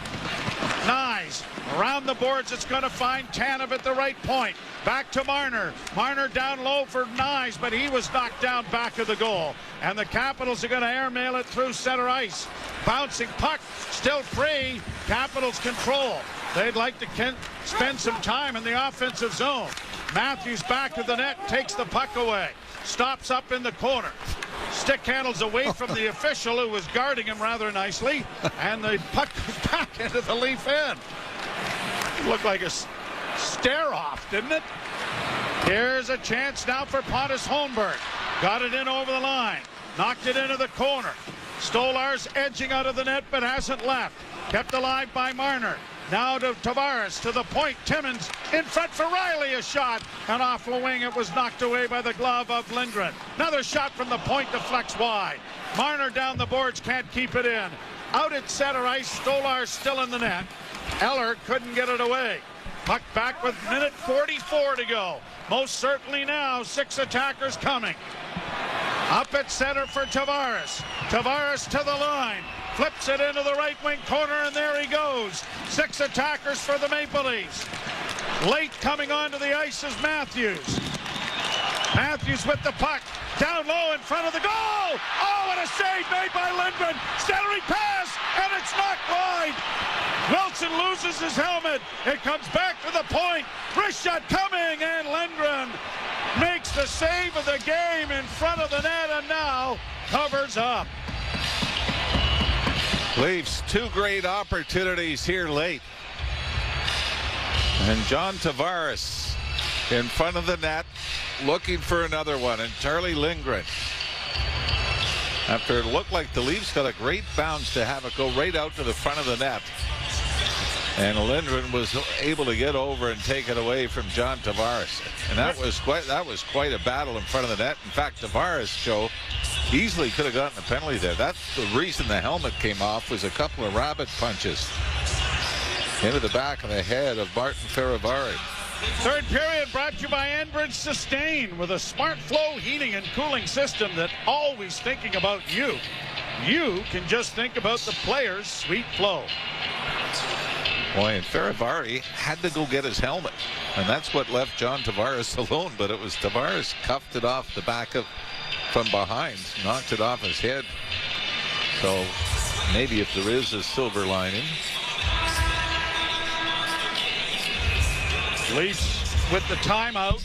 Nyes. Around the boards, it's going to find Tanev at the right point. Back to Marner. Marner down low for Nyes, but he was knocked down back of the goal. And the Capitals are going to airmail it through center ice. Bouncing puck, still free. Capitals control. They'd like to spend some time in the offensive zone. Matthews back of the net, takes the puck away. Stops up in the corner. Stick handles away from the official who was guarding him rather nicely. And the puck goes back into the Leaf end. Looked like a stare-off, didn't it? Here's a chance now for Pontus Holmberg. Got it in over the line. Knocked it into the corner. Stolarz edging out of the net but hasn't left. Kept alive by Marner. Now to Tavares, to the point. Timmins in front for Riley, a shot. And off the wing, it was knocked away by the glove of Lindgren. Another shot from the point, deflects wide. Marner down the boards, can't keep it in. Out at center ice, Stolarz still in the net. Eller couldn't get it away. Puck back with minute 44 to go. Most certainly now, 6 attackers coming. Up at center for Tavares. Tavares to the line. Flips it into the right wing corner, and there he goes. 6 attackers for the Maple Leafs. Late coming onto the ice is Matthews. Matthews with the puck. Down low in front of the goal. Oh, what a save made by Lindgren. Centering pass, and it's knocked wide. Wilson loses his helmet. It comes back to the point. Wrist shot coming, and Lindgren makes the save of the game in front of the net, and now covers up. Leafs, 2 great opportunities here late. And John Tavares in front of the net looking for another one, and Charlie Lindgren, after it looked like the Leafs got a great bounce to have it go right out to the front of the net, and Lindgren was able to get over and take it away from John Tavares, and that was quite a battle in front of the net. In fact, Tavares, Joe, easily could have gotten a penalty there. That's the reason the helmet came off, was a couple of rabbit punches into the back of the head of Martin Ferivari. Third period brought to you by Enbridge Sustain, with a smart flow heating and cooling system that always thinking about you. You can just think about the player's sweet flow. Boy, and Ferivari had to go get his helmet, and that's what left John Tavares alone, but it was Tavares cuffed it off the back of from behind, knocked it off his head. So maybe if there is a silver lining. Leafs with the timeout.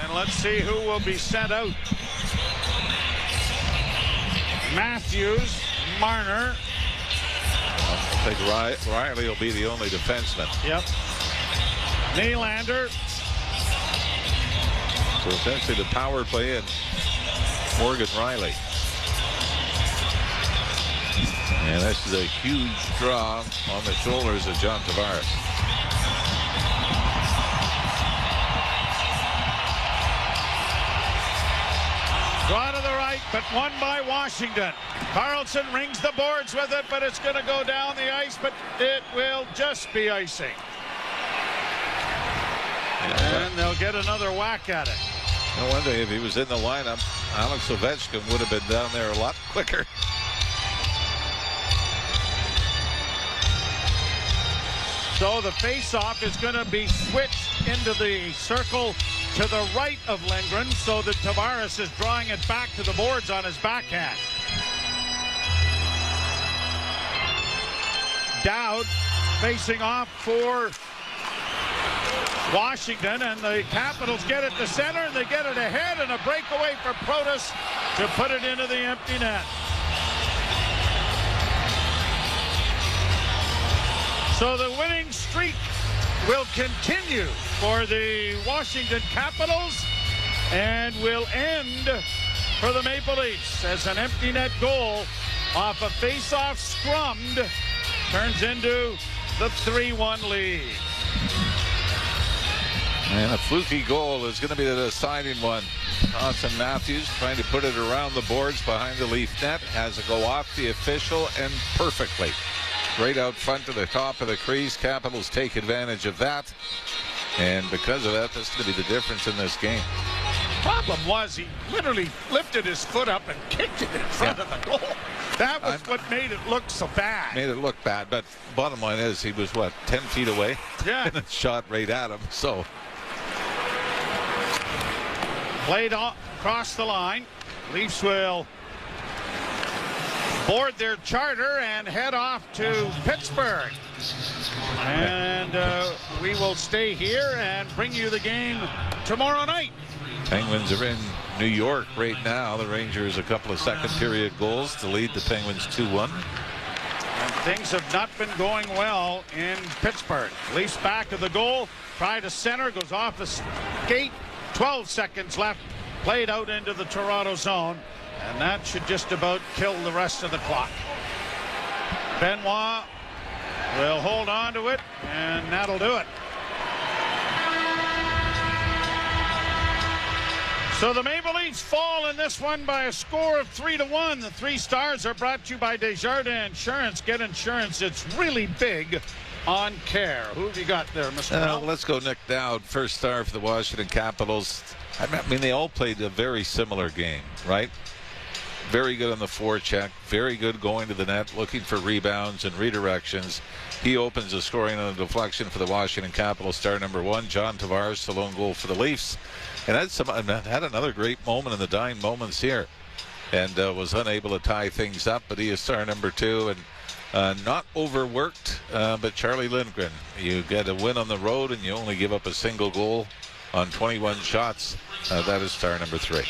And let's see who will be sent out. Matthews, Marner. I think Riley will be the only defenseman. Yep. Nylander. So essentially the power play and Morgan Riley. And this is a huge draw on the shoulders of John Tavares. Draw to the right, but won by Washington. Carlson rings the boards with it, but it's going to go down the ice, but it will just be icing. And they'll get another whack at it. I wonder if he was in the lineup, Alex Ovechkin would have been down there a lot quicker. So the face-off is going to be switched into the circle to the right of Lindgren, so that Tavares is drawing it back to the boards on his backhand. Dowd facing off for Washington, and the Capitals get it to center, and they get it ahead, and a breakaway for Protas to put it into the empty net. So the winning streak will continue for the Washington Capitals and will end for the Maple Leafs as an empty net goal off a face-off scrummed turns into the 3-1 lead. And a fluky goal is going to be the deciding one. Austin Matthews trying to put it around the boards behind the Leaf net, has it go off the official and perfectly. Right out front to the top of the crease. Capitals take advantage of that. And because of that, this is going to be the difference in this game. Problem was he literally lifted his foot up and kicked it in front of the goal. That was what made it look so bad. Made it look bad, but bottom line is he was, 10 feet away? Yeah. And it shot right at him, so. Played across the line. Leafs will board their charter and head off to Pittsburgh. And we will stay here and bring you the game tomorrow night. Penguins are in New York right now. The Rangers a couple of second period goals to lead the Penguins 2-1. And things have not been going well in Pittsburgh. Leafs back of the goal. Try to center. Goes off the skate. 12 seconds left. Played out into the Toronto zone. And that should just about kill the rest of the clock. Benoit will hold on to it, and that'll do it. So the Maple Leafs fall in this one by a score of 3-1. The Three Stars are brought to you by Desjardins Insurance. Get insurance. It's really big on care. Who have you got there, Mr. Brown? Let's go Nick Dowd, first star for the Washington Capitals. I mean, they all played a very similar game, right? Very good on the forecheck, very good going to the net, looking for rebounds and redirections. He opens the scoring on a deflection for the Washington Capitals. Star number 1, John Tavares, the lone goal for the Leafs. And had another great moment in the dying moments here, and was unable to tie things up, but he is star number 2, and not overworked, but Charlie Lindgren. You get a win on the road, and you only give up a single goal on 21 shots. That is star number 3.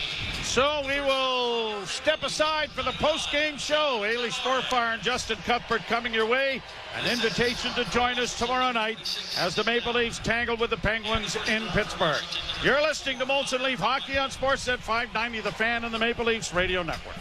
So we will step aside for the post-game show. Ailey Storfire and Justin Cuthbert coming your way. An invitation to join us tomorrow night as the Maple Leafs tangle with the Penguins in Pittsburgh. You're listening to Molson Leaf Hockey on Sportsnet 590, The Fan and the Maple Leafs Radio Network.